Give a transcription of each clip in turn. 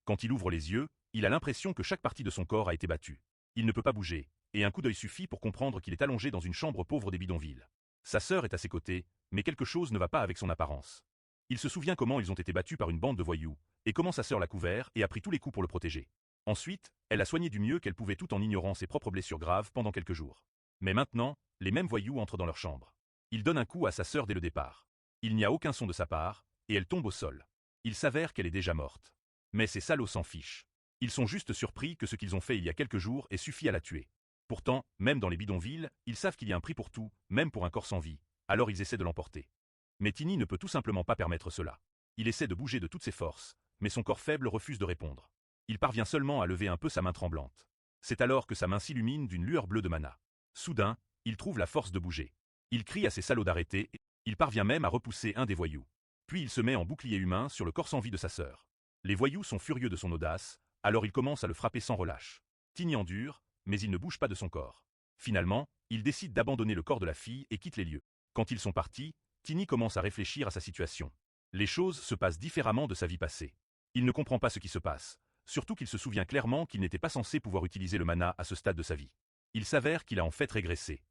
Quand il ouvre les yeux, il a l'impression que chaque partie de son corps a été battue. Il ne peut pas bouger, et un coup d'œil suffit pour comprendre qu'il est allongé dans une chambre pauvre des bidonvilles. Sa sœur est à ses côtés, mais quelque chose ne va pas avec son apparence. Il se souvient comment ils ont été battus par une bande de voyous, et comment sa sœur l'a couvert et a pris tous les coups pour le protéger. Ensuite, elle a soigné du mieux qu'elle pouvait tout en ignorant ses propres blessures graves pendant quelques jours. Mais maintenant, les mêmes voyous entrent dans leur chambre. Il donne un coup à sa sœur dès le départ. Il n'y a aucun son de sa part, et elle tombe au sol. Il s'avère qu'elle est déjà morte. Mais ces salauds s'en fichent. Ils sont juste surpris que ce qu'ils ont fait il y a quelques jours ait suffi à la tuer. Pourtant, même dans les bidonvilles, ils savent qu'il y a un prix pour tout, même pour un corps sans vie, alors ils essaient de l'emporter. Mais Tiny ne peut tout simplement pas permettre cela. Il essaie de bouger de toutes ses forces, mais son corps faible refuse de répondre. Il parvient seulement à lever un peu sa main tremblante. C'est alors que sa main s'illumine d'une lueur bleue de mana. Soudain, il trouve la force de bouger. Il crie à ses salauds d'arrêter, et il parvient même à repousser un des voyous. Puis il se met en bouclier humain sur le corps sans vie de sa sœur. Les voyous sont furieux de son audace, alors ils commencent à le frapper sans relâche. Tiny endure, mais il ne bouge pas de son corps. Finalement, il décide d'abandonner le corps de la fille et quitte les lieux. Quand ils sont partis, Tiny commence à réfléchir à sa situation. Les choses se passent différemment de sa vie passée. Il ne comprend pas ce qui se passe, surtout qu'il se souvient clairement qu'il n'était pas censé pouvoir utiliser le mana à ce stade de sa vie. Il s'avère qu'il a en fait régressé.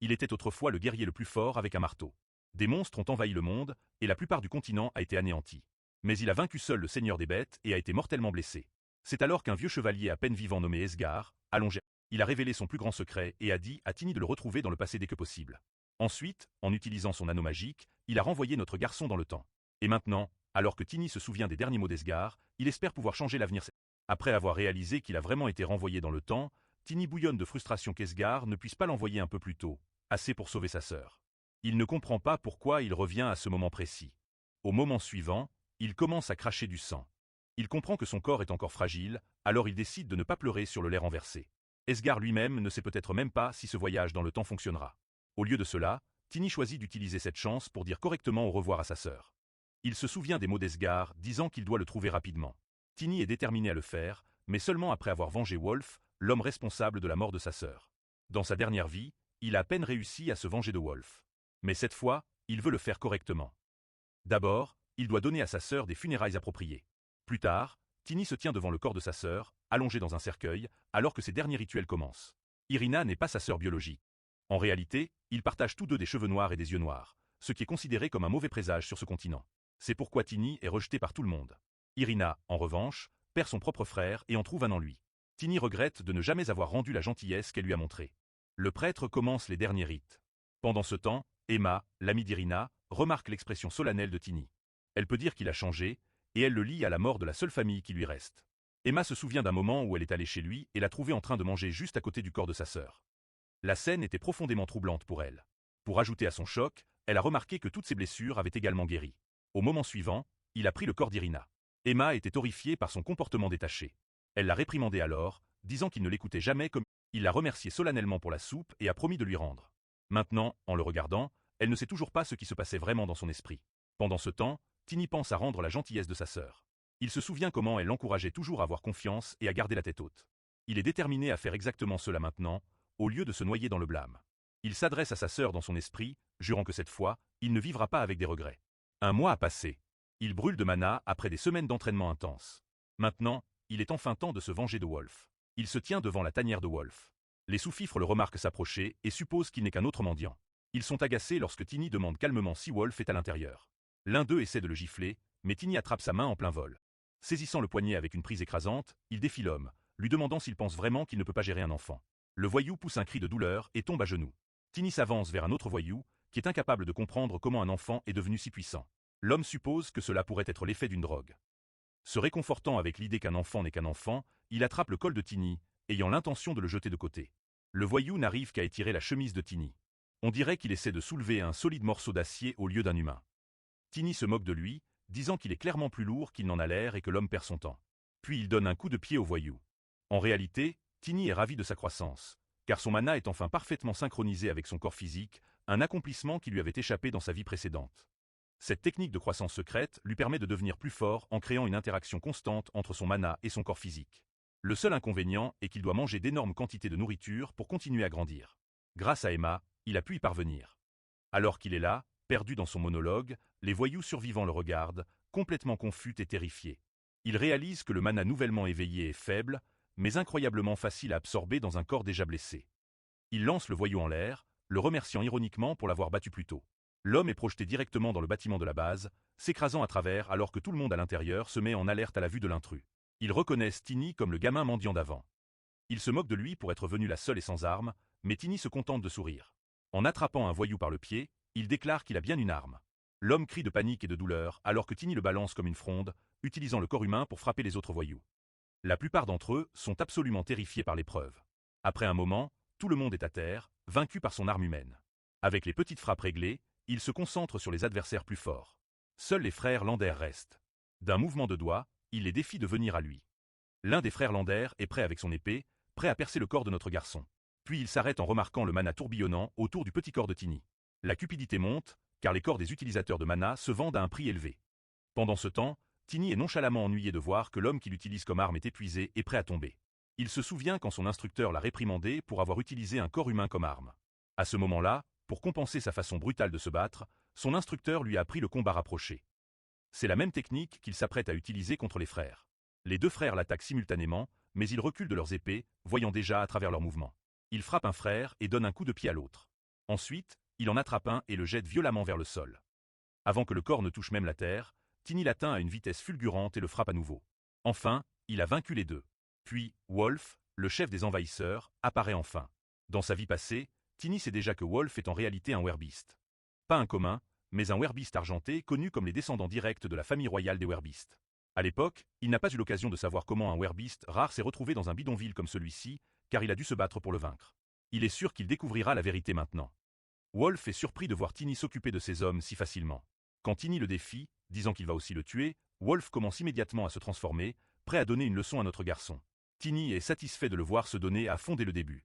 Il était autrefois le guerrier le plus fort avec un marteau. Des monstres ont envahi le monde, et la plupart du continent a été anéanti. Mais il a vaincu seul le seigneur des bêtes et a été mortellement blessé. C'est alors qu'un vieux chevalier à peine vivant nommé Esgar, allongé, il a révélé son plus grand secret et a dit à Tiny de le retrouver dans le passé dès que possible. Ensuite, en utilisant son anneau magique, il a renvoyé notre garçon dans le temps. Et maintenant, alors que Tiny se souvient des derniers mots d'Esgar, il espère pouvoir changer l'avenir. Après avoir réalisé qu'il a vraiment été renvoyé dans le temps, Tiny bouillonne de frustration qu'Esgar ne puisse pas l'envoyer un peu plus tôt, assez pour sauver sa sœur. Il ne comprend pas pourquoi il revient à ce moment précis. Au moment suivant, il commence à cracher du sang. Il comprend que son corps est encore fragile, alors il décide de ne pas pleurer sur le lait renversé. Esgar lui-même ne sait peut-être même pas si ce voyage dans le temps fonctionnera. Au lieu de cela, Tiny choisit d'utiliser cette chance pour dire correctement au revoir à sa sœur. Il se souvient des mots d'Esgar, disant qu'il doit le trouver rapidement. Tiny est déterminé à le faire, mais seulement après avoir vengé Wolf, l'homme responsable de la mort de sa sœur. Dans sa dernière vie, il a à peine réussi à se venger de Wolf. Mais cette fois, il veut le faire correctement. D'abord, il doit donner à sa sœur des funérailles appropriées. Plus tard, Tiny se tient devant le corps de sa sœur, allongée dans un cercueil, alors que ses derniers rituels commencent. Irina n'est pas sa sœur biologique. En réalité, ils partagent tous deux des cheveux noirs et des yeux noirs, ce qui est considéré comme un mauvais présage sur ce continent. C'est pourquoi Tiny est rejetée par tout le monde. Irina, en revanche, perd son propre frère et en trouve un en lui. Tiny regrette de ne jamais avoir rendu la gentillesse qu'elle lui a montrée. Le prêtre commence les derniers rites. Pendant ce temps, Emma, l'amie d'Irina, remarque l'expression solennelle de Tiny. Elle peut dire qu'il a changé, et elle le lie à la mort de la seule famille qui lui reste. Emma se souvient d'un moment où elle est allée chez lui et l'a trouvé en train de manger juste à côté du corps de sa sœur. La scène était profondément troublante pour elle. Pour ajouter à son choc, elle a remarqué que toutes ses blessures avaient également guéri. Au moment suivant, il a pris le corps d'Irina. Emma était horrifiée par son comportement détaché. Elle l'a réprimandé alors, disant qu'il ne l'écoutait jamais comme... Il l'a remercié solennellement pour la soupe et a promis de lui rendre. Maintenant, en le regardant, elle ne sait toujours pas ce qui se passait vraiment dans son esprit. Pendant ce temps, Tiny pense à rendre la gentillesse de sa sœur. Il se souvient comment elle l'encourageait toujours à avoir confiance et à garder la tête haute. Il est déterminé à faire exactement cela maintenant, au lieu de se noyer dans le blâme. Il s'adresse à sa sœur dans son esprit, jurant que cette fois, il ne vivra pas avec des regrets. Un mois a passé. Il brûle de mana après des semaines d'entraînement intense. Maintenant, il est enfin temps de se venger de Wolf. Il se tient devant la tanière de Wolf. Les sous-fifres le remarquent s'approcher et supposent qu'il n'est qu'un autre mendiant. Ils sont agacés lorsque Tiny demande calmement si Wolf est à l'intérieur. L'un d'eux essaie de le gifler, mais Tiny attrape sa main en plein vol. Saisissant le poignet avec une prise écrasante, il défie l'homme, lui demandant s'il pense vraiment qu'il ne peut pas gérer un enfant. Le voyou pousse un cri de douleur et tombe à genoux. Tiny s'avance vers un autre voyou, qui est incapable de comprendre comment un enfant est devenu si puissant. L'homme suppose que cela pourrait être l'effet d'une drogue. Se réconfortant avec l'idée qu'un enfant n'est qu'un enfant, il attrape le col de Tiny, ayant l'intention de le jeter de côté. Le voyou n'arrive qu'à étirer la chemise de Tiny. On dirait qu'il essaie de soulever un solide morceau d'acier au lieu d'un humain. Tiny se moque de lui, disant qu'il est clairement plus lourd qu'il n'en a l'air et que l'homme perd son temps. Puis il donne un coup de pied au voyou. En réalité, Tiny est ravi de sa croissance, car son mana est enfin parfaitement synchronisé avec son corps physique, un accomplissement qui lui avait échappé dans sa vie précédente. Cette technique de croissance secrète lui permet de devenir plus fort en créant une interaction constante entre son mana et son corps physique. Le seul inconvénient est qu'il doit manger d'énormes quantités de nourriture pour continuer à grandir. Grâce à Emma, il a pu y parvenir. Alors qu'il est là, perdu dans son monologue, les voyous survivants le regardent, complètement confus et terrifiés. Il réalise que le mana nouvellement éveillé est faible, mais incroyablement facile à absorber dans un corps déjà blessé. Il lance le voyou en l'air, le remerciant ironiquement pour l'avoir battu plus tôt. L'homme est projeté directement dans le bâtiment de la base, s'écrasant à travers alors que tout le monde à l'intérieur se met en alerte à la vue de l'intrus. Ils reconnaissent Tini comme le gamin mendiant d'avant. Ils se moquent de lui pour être venu là seul et sans arme, mais Tini se contente de sourire. En attrapant un voyou par le pied, il déclare qu'il a bien une arme. L'homme crie de panique et de douleur alors que Tini le balance comme une fronde, utilisant le corps humain pour frapper les autres voyous. La plupart d'entre eux sont absolument terrifiés par l'épreuve. Après un moment, tout le monde est à terre, vaincu par son arme humaine. Avec les petites frappes réglées, il se concentre sur les adversaires plus forts. Seuls les frères Lander restent. D'un mouvement de doigt, il les défie de venir à lui. L'un des frères Lander est prêt avec son épée, prêt à percer le corps de notre garçon. Puis il s'arrête en remarquant le mana tourbillonnant autour du petit corps de Tini. La cupidité monte, car les corps des utilisateurs de mana se vendent à un prix élevé. Pendant ce temps, Tini est nonchalamment ennuyé de voir que l'homme qui l'utilise comme arme est épuisé et prêt à tomber. Il se souvient quand son instructeur l'a réprimandé pour avoir utilisé un corps humain comme arme. À ce moment-là, pour compenser sa façon brutale de se battre, son instructeur lui a appris le combat rapproché. C'est la même technique qu'il s'apprête à utiliser contre les frères. Les deux frères l'attaquent simultanément, mais ils reculent de leurs épées, voyant déjà à travers leurs mouvements. Il frappe un frère et donne un coup de pied à l'autre. Ensuite, il en attrape un et le jette violemment vers le sol. Avant que le corps ne touche même la terre, Tini l'atteint à une vitesse fulgurante et le frappe à nouveau. Enfin, il a vaincu les deux. Puis, Wolf, le chef des envahisseurs, apparaît enfin. Dans sa vie passée, Tini sait déjà que Wolf est en réalité un werbeast. Pas un commun, mais un werbeast argenté connu comme les descendants directs de la famille royale des werbeasts. À l'époque, il n'a pas eu l'occasion de savoir comment un werbeast rare s'est retrouvé dans un bidonville comme celui-ci, car il a dû se battre pour le vaincre. Il est sûr qu'il découvrira la vérité maintenant. Wolf est surpris de voir Tini s'occuper de ses hommes si facilement. Quand Tini le défie, disant qu'il va aussi le tuer, Wolf commence immédiatement à se transformer, prêt à donner une leçon à notre garçon. Tini est satisfait de le voir se donner à fond dès le début.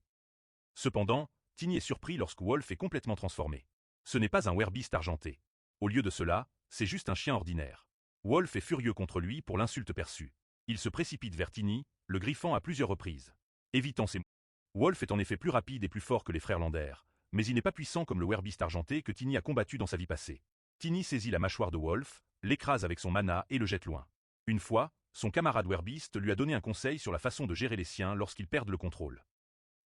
Cependant, Tini est surpris lorsque Wolf est complètement transformé. Ce n'est pas un werbeast argenté. Au lieu de cela, c'est juste un chien ordinaire. Wolf est furieux contre lui pour l'insulte perçue. Il se précipite vers Tini, le griffant à plusieurs reprises. Évitant ses mots. Wolf est en effet plus rapide et plus fort que les frères Lander, mais il n'est pas puissant comme le werbeast argenté que Tini a combattu dans sa vie passée. Tini saisit la mâchoire de Wolf, l'écrase avec son mana et le jette loin. Une fois, son camarade werbeast lui a donné un conseil sur la façon de gérer les siens lorsqu'ils perdent le contrôle.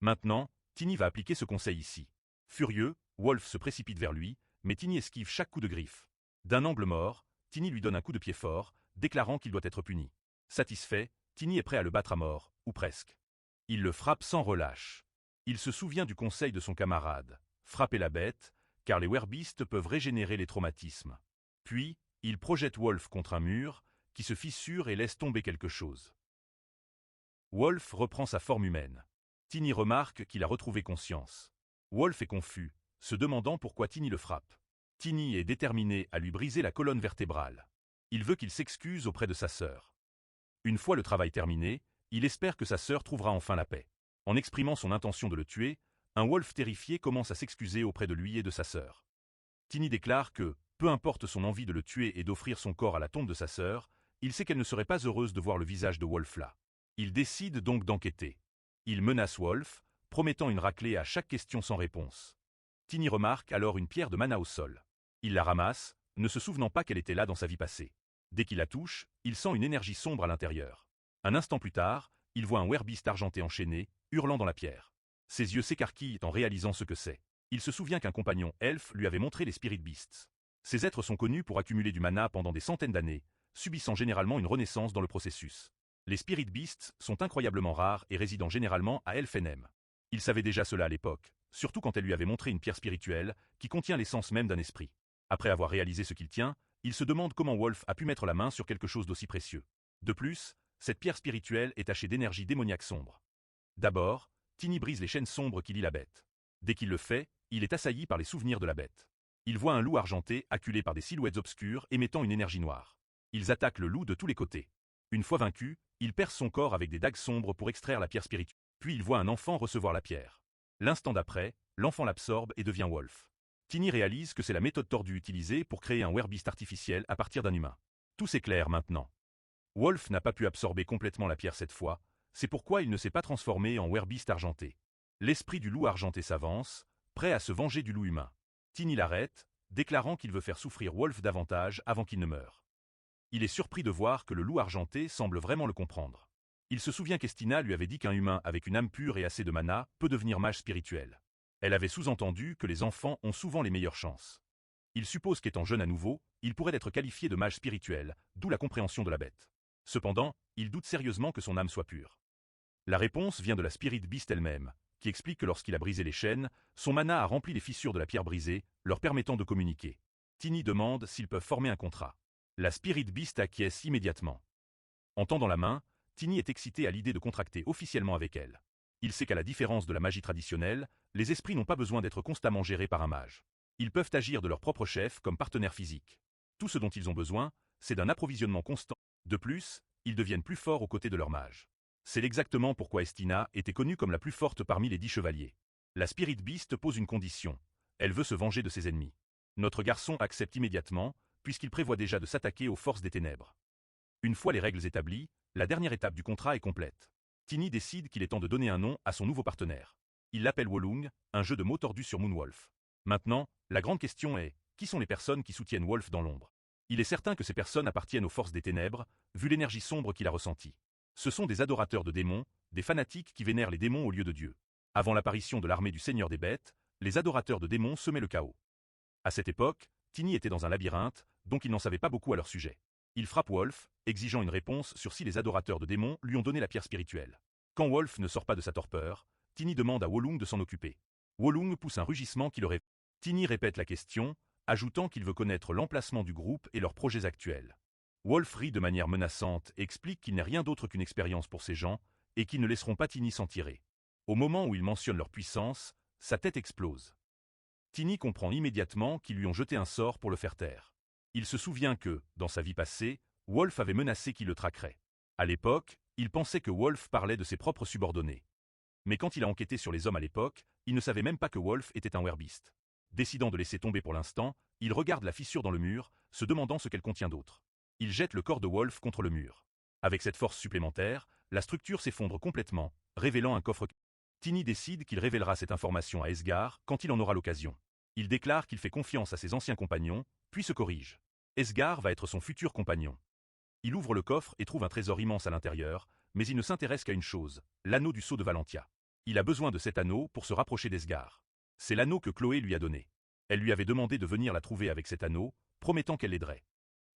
Maintenant, Tini va appliquer ce conseil ici. Furieux, Wolf se précipite vers lui, mais Tini esquive chaque coup de griffe. D'un angle mort, Tini lui donne un coup de pied fort, déclarant qu'il doit être puni. Satisfait, Tini est prêt à le battre à mort, ou presque. Il le frappe sans relâche. Il se souvient du conseil de son camarade, frapper la bête, car les werbeasts peuvent régénérer les traumatismes. Puis, il projette Wolf contre un mur, qui se fissure et laisse tomber quelque chose. Wolf reprend sa forme humaine. Tini remarque qu'il a retrouvé conscience. Wolf est confus, se demandant pourquoi Tini le frappe. Tini est déterminé à lui briser la colonne vertébrale. Il veut qu'il s'excuse auprès de sa sœur. Une fois le travail terminé, il espère que sa sœur trouvera enfin la paix. En exprimant son intention de le tuer, un Wolf terrifié commence à s'excuser auprès de lui et de sa sœur. Tini déclare que, peu importe son envie de le tuer et d'offrir son corps à la tombe de sa sœur, il sait qu'elle ne serait pas heureuse de voir le visage de Wolf là. Il décide donc d'enquêter. Il menace Wolf, promettant une raclée à chaque question sans réponse. Tini remarque alors une pierre de mana au sol. Il la ramasse, ne se souvenant pas qu'elle était là dans sa vie passée. Dès qu'il la touche, il sent une énergie sombre à l'intérieur. Un instant plus tard, il voit un werbeast argenté enchaîné, hurlant dans la pierre. Ses yeux s'écarquillent en réalisant ce que c'est. Il se souvient qu'un compagnon elfe lui avait montré les Spirit Beasts. Ces êtres sont connus pour accumuler du mana pendant des centaines d'années, subissant généralement une renaissance dans le processus. Les Spirit Beasts sont incroyablement rares et résidant généralement à Elfenhem. Il savait déjà cela à l'époque, surtout quand elle lui avait montré une pierre spirituelle qui contient l'essence même d'un esprit. Après avoir réalisé ce qu'il tient, il se demande comment Wolf a pu mettre la main sur quelque chose d'aussi précieux. De plus, cette pierre spirituelle est tachée d'énergie démoniaque sombre. D'abord, Tini brise les chaînes sombres qui lient la bête. Dès qu'il le fait, il est assailli par les souvenirs de la bête. Il voit un loup argenté acculé par des silhouettes obscures émettant une énergie noire. Ils attaquent le loup de tous les côtés. Une fois vaincu, il perce son corps avec des dagues sombres pour extraire la pierre spirituelle. Puis il voit un enfant recevoir la pierre. L'instant d'après, l'enfant l'absorbe et devient Wolf. Tini réalise que c'est la méthode tordue utilisée pour créer un werbeast artificiel à partir d'un humain. Tout s'éclaire maintenant. Wolf n'a pas pu absorber complètement la pierre cette fois, c'est pourquoi il ne s'est pas transformé en werbeast argenté. L'esprit du loup argenté s'avance, prêt à se venger du loup humain. Tini l'arrête, déclarant qu'il veut faire souffrir Wolf davantage avant qu'il ne meure. Il est surpris de voir que le loup argenté semble vraiment le comprendre. Il se souvient qu'Estina lui avait dit qu'un humain avec une âme pure et assez de mana peut devenir mage spirituel. Elle avait sous-entendu que les enfants ont souvent les meilleures chances. Il suppose qu'étant jeune à nouveau, il pourrait être qualifié de mage spirituel, d'où la compréhension de la bête. Cependant, il doute sérieusement que son âme soit pure. La réponse vient de la Spirit Beast elle-même, qui explique que lorsqu'il a brisé les chaînes, son mana a rempli les fissures de la pierre brisée, leur permettant de communiquer. Tiny demande s'ils peuvent former un contrat. La Spirit Beast acquiesce immédiatement. En tendant la main, Tiny est excité à l'idée de contracter officiellement avec elle. Il sait qu'à la différence de la magie traditionnelle, les esprits n'ont pas besoin d'être constamment gérés par un mage. Ils peuvent agir de leur propre chef comme partenaires physiques. Tout ce dont ils ont besoin, c'est d'un approvisionnement constant. De plus, ils deviennent plus forts aux côtés de leur mage. C'est exactement pourquoi Estina était connue comme la plus forte parmi les 10 chevaliers. La Spirit Beast pose une condition. Elle veut se venger de ses ennemis. Notre garçon accepte immédiatement, puisqu'il prévoit déjà de s'attaquer aux forces des ténèbres. Une fois les règles établies, la dernière étape du contrat est complète. Tiny décide qu'il est temps de donner un nom à son nouveau partenaire. Il l'appelle Wolung, un jeu de mots tordu sur Moonwolf. Maintenant, la grande question est, qui sont les personnes qui soutiennent Wolf dans l'ombre? Il est certain que ces personnes appartiennent aux forces des ténèbres, vu l'énergie sombre qu'il a ressentie. Ce sont des adorateurs de démons, des fanatiques qui vénèrent les démons au lieu de Dieu. Avant l'apparition de l'armée du Seigneur des Bêtes, les adorateurs de démons semaient le chaos. À cette époque, Tiny était dans un labyrinthe, donc il n'en savait pas beaucoup à leur sujet. Il frappe Wolf, exigeant une réponse sur si les adorateurs de démons lui ont donné la pierre spirituelle. Quand Wolf ne sort pas de sa torpeur, Tiny demande à Wolung de s'en occuper. Wolung pousse un rugissement qui le réveille. Tiny répète la question, ajoutant qu'il veut connaître l'emplacement du groupe et leurs projets actuels. Wolf rit de manière menaçante et explique qu'il n'est rien d'autre qu'une expérience pour ces gens, et qu'ils ne laisseront pas Tiny s'en tirer. Au moment où il mentionne leur puissance, sa tête explose. Tiny comprend immédiatement qu'ils lui ont jeté un sort pour le faire taire. Il se souvient que, dans sa vie passée, Wolf avait menacé qu'il le traquerait. À l'époque, il pensait que Wolf parlait de ses propres subordonnés. Mais quand il a enquêté sur les hommes à l'époque, il ne savait même pas que Wolf était un werbeast. Décidant de laisser tomber pour l'instant, il regarde la fissure dans le mur, se demandant ce qu'elle contient d'autre. Il jette le corps de Wolf contre le mur. Avec cette force supplémentaire, la structure s'effondre complètement, révélant un coffre. Tiny décide qu'il révélera cette information à Esgar quand il en aura l'occasion. Il déclare qu'il fait confiance à ses anciens compagnons, puis se corrige. Esgar va être son futur compagnon. Il ouvre le coffre et trouve un trésor immense à l'intérieur, mais il ne s'intéresse qu'à une chose, l'anneau du sceau de Valentia. Il a besoin de cet anneau pour se rapprocher d'Esgar. C'est l'anneau que Chloé lui a donné. Elle lui avait demandé de venir la trouver avec cet anneau, promettant qu'elle l'aiderait.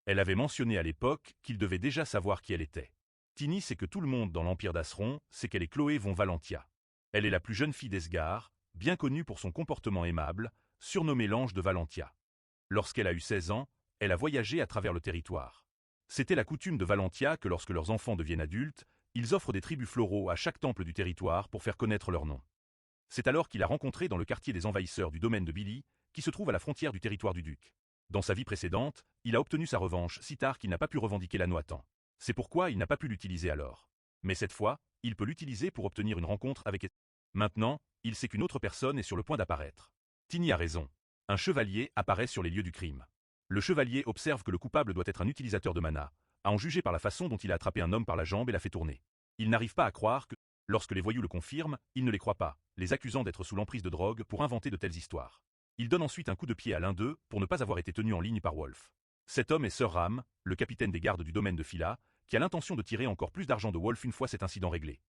Elle avait mentionné à l'époque qu'il devait déjà savoir qui elle était. Tiny sait que tout le monde dans l'Empire d'Asron sait qu'elle est Chloé von Valentia. Elle est la plus jeune fille d'Esgar, bien connue pour son comportement aimable, surnommée l'ange de Valentia. Lorsqu'elle a eu 16 ans, elle a voyagé à travers le territoire. C'était la coutume de Valentia que lorsque leurs enfants deviennent adultes, ils offrent des tribus floraux à chaque temple du territoire pour faire connaître leur nom. C'est alors qu'il a rencontré dans le quartier des envahisseurs du domaine de Billy, qui se trouve à la frontière du territoire du duc. Dans sa vie précédente, il a obtenu sa revanche si tard qu'il n'a pas pu revendiquer l'anneau à temps. C'est pourquoi il n'a pas pu l'utiliser alors. Mais cette fois, il peut l'utiliser pour obtenir une rencontre avec. Maintenant, il sait qu'une autre personne est sur le point d'apparaître. Tiny a raison. Un chevalier apparaît sur les lieux du crime. Le chevalier observe que le coupable doit être un utilisateur de mana, à en juger par la façon dont il a attrapé un homme par la jambe et l'a fait tourner. Il n'arrive pas à croire que, lorsque les voyous le confirment, il ne les croit pas, les accusant d'être sous l'emprise de drogue pour inventer de telles histoires. Il donne ensuite un coup de pied à l'un d'eux pour ne pas avoir été tenu en ligne par Wolf. Cet homme est Sir Ram, le capitaine des gardes du domaine de Phila, qui a l'intention de tirer encore plus d'argent de Wolf une fois cet incident réglé.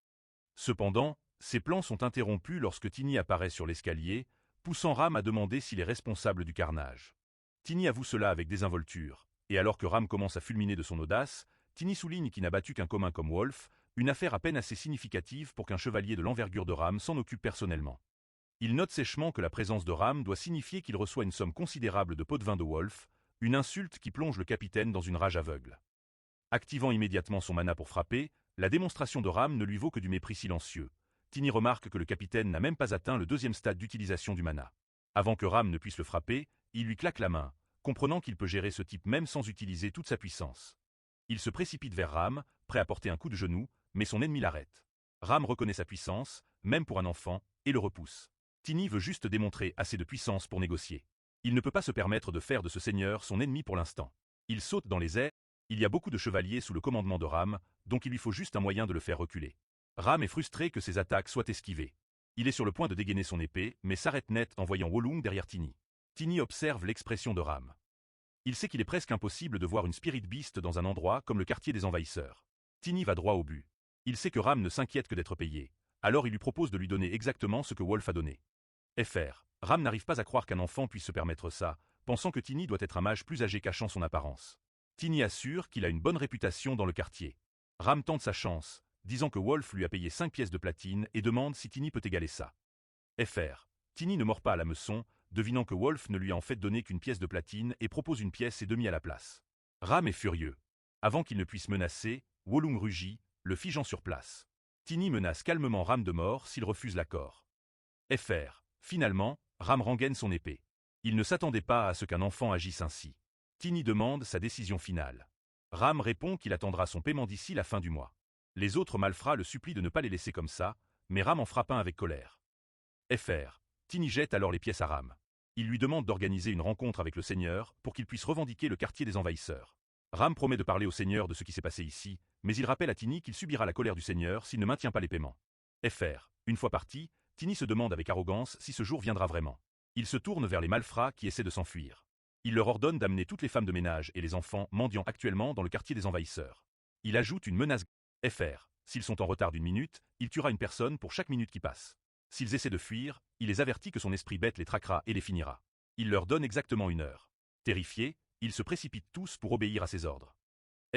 Cependant, ses plans sont interrompus lorsque Tiny apparaît sur l'escalier, poussant Ram à demander s'il est responsable du carnage. Tiny avoue cela avec désinvolture, et alors que Ram commence à fulminer de son audace, Tiny souligne qu'il n'a battu qu'un commun comme Wolf, une affaire à peine assez significative pour qu'un chevalier de l'envergure de Ram s'en occupe personnellement. Il note sèchement que la présence de Ram doit signifier qu'il reçoit une somme considérable de pots de vin de Wolf, une insulte qui plonge le capitaine dans une rage aveugle. Activant immédiatement son mana pour frapper, la démonstration de Ram ne lui vaut que du mépris silencieux. Tiny remarque que le capitaine n'a même pas atteint le deuxième stade d'utilisation du mana. Avant que Ram ne puisse le frapper, il lui claque la main, comprenant qu'il peut gérer ce type même sans utiliser toute sa puissance. Il se précipite vers Ram, prêt à porter un coup de genou, mais son ennemi l'arrête. Ram reconnaît sa puissance, même pour un enfant, et le repousse. Tiny veut juste démontrer assez de puissance pour négocier. Il ne peut pas se permettre de faire de ce seigneur son ennemi pour l'instant. Il saute dans les airs, il y a beaucoup de chevaliers sous le commandement de Ram, donc il lui faut juste un moyen de le faire reculer. Ram est frustré que ses attaques soient esquivées. Il est sur le point de dégainer son épée, mais s'arrête net en voyant Wolung derrière Tiny. Tiny observe l'expression de Ram. Il sait qu'il est presque impossible de voir une Spirit Beast dans un endroit comme le quartier des envahisseurs. Tiny va droit au but. Il sait que Ram ne s'inquiète que d'être payé, alors il lui propose de lui donner exactement ce que Wolf a donné. FR. Ram n'arrive pas à croire qu'un enfant puisse se permettre ça, pensant que Tiny doit être un mage plus âgé cachant son apparence. Tiny assure qu'il a une bonne réputation dans le quartier. Ram tente sa chance, disant que Wolf lui a payé 5 pièces de platine et demande si Tiny peut égaler ça. FR. Tiny ne mord pas à l'hameçon, devinant que Wolf ne lui a en fait donné qu'une pièce de platine et propose une pièce et demie à la place. Ram est furieux. Avant qu'il ne puisse menacer, Wolung rugit, le figeant sur place. Tiny menace calmement Ram de mort s'il refuse l'accord. FR. Finalement, Ram rengaine son épée. Il ne s'attendait pas à ce qu'un enfant agisse ainsi. Tiny demande sa décision finale. Ram répond qu'il attendra son paiement d'ici la fin du mois. Les autres malfrats le supplient de ne pas les laisser comme ça, mais Ram en frappe un avec colère. FR. Tiny jette alors les pièces à Ram. Il lui demande d'organiser une rencontre avec le seigneur pour qu'il puisse revendiquer le quartier des envahisseurs. Ram promet de parler au seigneur de ce qui s'est passé ici, mais il rappelle à Tiny qu'il subira la colère du seigneur s'il ne maintient pas les paiements. FR. Une fois parti, Tiny se demande avec arrogance si ce jour viendra vraiment. Il se tourne vers les malfrats qui essaient de s'enfuir. Il leur ordonne d'amener toutes les femmes de ménage et les enfants mendiants actuellement dans le quartier des envahisseurs. Il ajoute une menace. FR. S'ils sont en retard d'une minute, il tuera une personne pour chaque minute qui passe. S'ils essaient de fuir, il les avertit que son esprit bête les traquera et les finira. Il leur donne exactement 1 heure. Terrifiés, ils se précipitent tous pour obéir à ses ordres.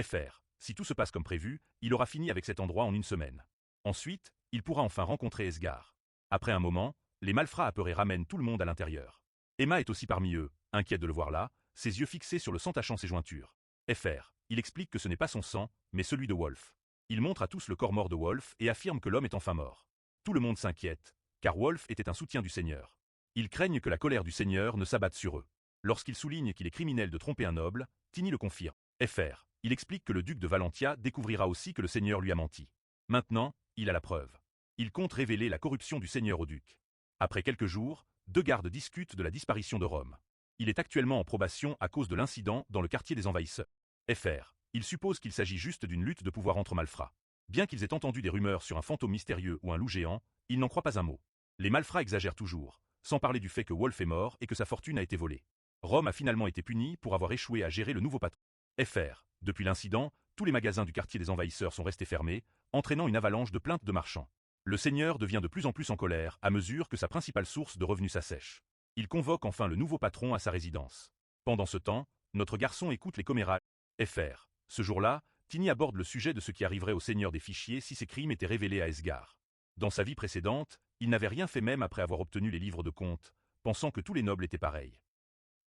FR. Si tout se passe comme prévu, il aura fini avec cet endroit en 1 semaine. Ensuite, il pourra enfin rencontrer Esgar. Après un moment, les malfrats apeurés ramènent tout le monde à l'intérieur. Emma est aussi parmi eux, inquiète de le voir là, ses yeux fixés sur le sang tachant ses jointures. FR. Il explique que ce n'est pas son sang, mais celui de Wolf. Il montre à tous le corps mort de Wolf et affirme que l'homme est enfin mort. Tout le monde s'inquiète, car Wolf était un soutien du Seigneur. Ils craignent que la colère du Seigneur ne s'abatte sur eux. Lorsqu'il souligne qu'il est criminel de tromper un noble, Tiny le confirme. FR. Il explique que le duc de Valentia découvrira aussi que le Seigneur lui a menti. Maintenant, il a la preuve. Il compte révéler la corruption du Seigneur au duc. Après quelques jours, 2 gardes discutent de la disparition de Rome. Il est actuellement en probation à cause de l'incident dans le quartier des envahisseurs. FR. Il suppose qu'il s'agit juste d'une lutte de pouvoir entre malfrats. Bien qu'ils aient entendu des rumeurs sur un fantôme mystérieux ou un loup géant, ils n'en croient pas un mot. Les malfrats exagèrent toujours, sans parler du fait que Wolf est mort et que sa fortune a été volée. Rome a finalement été puni pour avoir échoué à gérer le nouveau patron. FR. Depuis l'incident, tous les magasins du quartier des envahisseurs sont restés fermés, entraînant une avalanche de plaintes de marchands. Le seigneur devient de plus en plus en colère à mesure que sa principale source de revenus s'assèche. Il convoque enfin le nouveau patron à sa résidence. Pendant ce temps, notre garçon écoute les commérages. FR. Ce jour-là, Tiny aborde le sujet de ce qui arriverait au seigneur des fichiers si ses crimes étaient révélés à Esgar. Dans sa vie précédente, il n'avait rien fait même après avoir obtenu les livres de comptes, pensant que tous les nobles étaient pareils.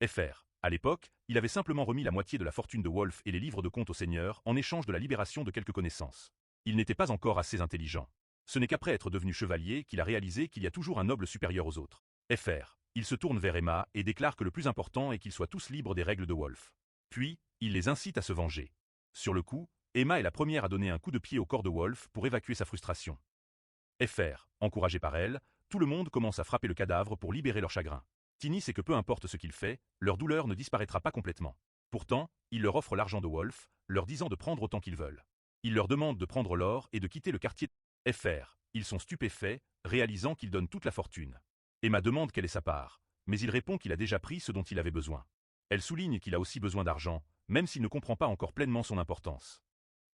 FR. À l'époque, il avait simplement remis la moitié de la fortune de Wolf et les livres de comptes au seigneur en échange de la libération de quelques connaissances. Il n'était pas encore assez intelligent. Ce n'est qu'après être devenu chevalier qu'il a réalisé qu'il y a toujours un noble supérieur aux autres. FR. Il se tourne vers Emma et déclare que le plus important est qu'ils soient tous libres des règles de Wolf. Puis, il les incite à se venger. Sur le coup, Emma est la première à donner un coup de pied au corps de Wolf pour évacuer sa frustration. FR. Encouragé par elle, tout le monde commence à frapper le cadavre pour libérer leur chagrin. Tiny sait que peu importe ce qu'il fait, leur douleur ne disparaîtra pas complètement. Pourtant, il leur offre l'argent de Wolf, leur disant de prendre autant qu'ils veulent. Il leur demande de prendre l'or et de quitter le quartier. FR. Ils sont stupéfaits, réalisant qu'il donne toute la fortune. Emma demande quelle est sa part, mais il répond qu'il a déjà pris ce dont il avait besoin. Elle souligne qu'il a aussi besoin d'argent, même s'il ne comprend pas encore pleinement son importance.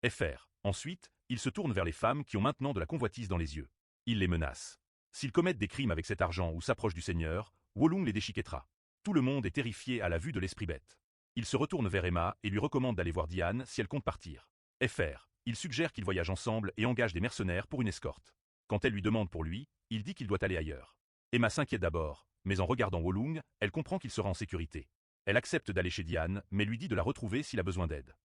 FR. Ensuite, il se tourne vers les femmes qui ont maintenant de la convoitise dans les yeux. Il les menace. S'ils commettent des crimes avec cet argent ou s'approchent du Seigneur, Wolung les déchiquettera. Tout le monde est terrifié à la vue de l'esprit bête. Il se retourne vers Emma et lui recommande d'aller voir Diane si elle compte partir. FR. Il suggère qu'ils voyagent ensemble et engagent des mercenaires pour une escorte. Quand elle lui demande pour lui, il dit qu'il doit aller ailleurs. Emma s'inquiète d'abord, mais en regardant Wolung, elle comprend qu'il sera en sécurité. Elle accepte d'aller chez Diane, mais lui dit de la retrouver s'il a besoin d'aide.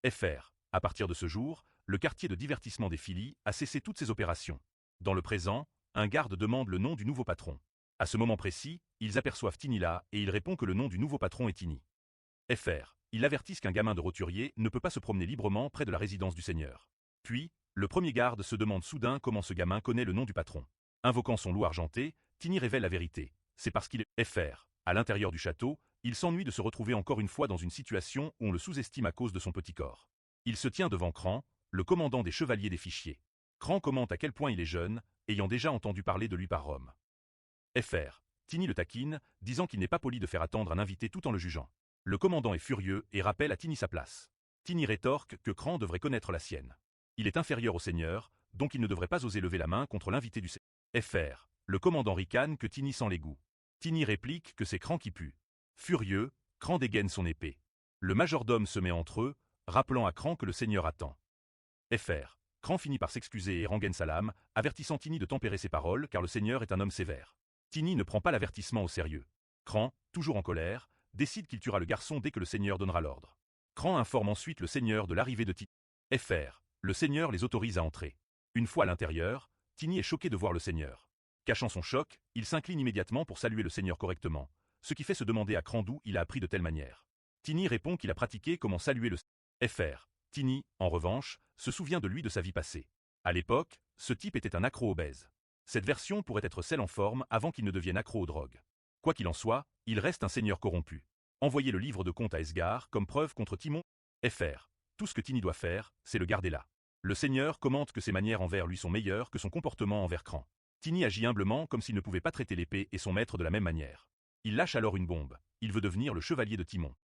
FR. À partir de ce jour, le quartier de divertissement des filles a cessé toutes ses opérations. Dans le présent, un garde demande le nom du nouveau patron. À ce moment précis, ils aperçoivent Tiny là et il répond que le nom du nouveau patron est Tiny. FR. Ils avertissent qu'un gamin de roturier ne peut pas se promener librement près de la résidence du seigneur. Puis, le premier garde se demande soudain comment ce gamin connaît le nom du patron. Invoquant son loup argenté, Tiny révèle la vérité. C'est parce qu'il est FR. À l'intérieur du château, il s'ennuie de se retrouver encore une fois dans une situation où on le sous-estime à cause de son petit corps. Il se tient devant Cran, le commandant des chevaliers des fichiers. Cran commente à quel point il est jeune, ayant déjà entendu parler de lui par Rome. FR. Tiny le taquine, disant qu'il n'est pas poli de faire attendre un invité tout en le jugeant. Le commandant est furieux et rappelle à Tiny sa place. Tiny rétorque que Cran devrait connaître la sienne. Il est inférieur au seigneur, donc il ne devrait pas oser lever la main contre l'invité du seigneur. Fr. Le commandant ricane que Tiny sent l'égout. Tiny réplique que c'est Cran qui pue. Furieux, Cran dégaine son épée. Le majordome se met entre eux, rappelant à Cran que le seigneur attend. Fr. Cran finit par s'excuser et rengaine sa lame, avertissant Tiny de tempérer ses paroles car le seigneur est un homme sévère. Tiny ne prend pas l'avertissement au sérieux. Cran, toujours en colère, décide qu'il tuera le garçon dès que le seigneur donnera l'ordre. Cran informe ensuite le seigneur de l'arrivée de Tiny. Fr. Le seigneur les autorise à entrer. Une fois à l'intérieur, Tiny est choqué de voir le seigneur. Cachant son choc, il s'incline immédiatement pour saluer le seigneur correctement, ce qui fait se demander à Cran d'où il a appris de telle manière. Tiny répond qu'il a pratiqué comment saluer le Fr. Tiny, en revanche, se souvient de lui de sa vie passée. À l'époque, ce type était un accro obèse. Cette version pourrait être celle en forme avant qu'il ne devienne accro aux drogues. Quoi qu'il en soit, il reste un seigneur corrompu. Envoyez le livre de compte à Esgar comme preuve contre Timon. Fr. Tout ce que Tiny doit faire, c'est le garder là. Le seigneur commente que ses manières envers lui sont meilleures que son comportement envers Cran. Tiny agit humblement comme s'il ne pouvait pas traiter l'épée et son maître de la même manière. Il lâche alors une bombe. Il veut devenir le chevalier de Timon.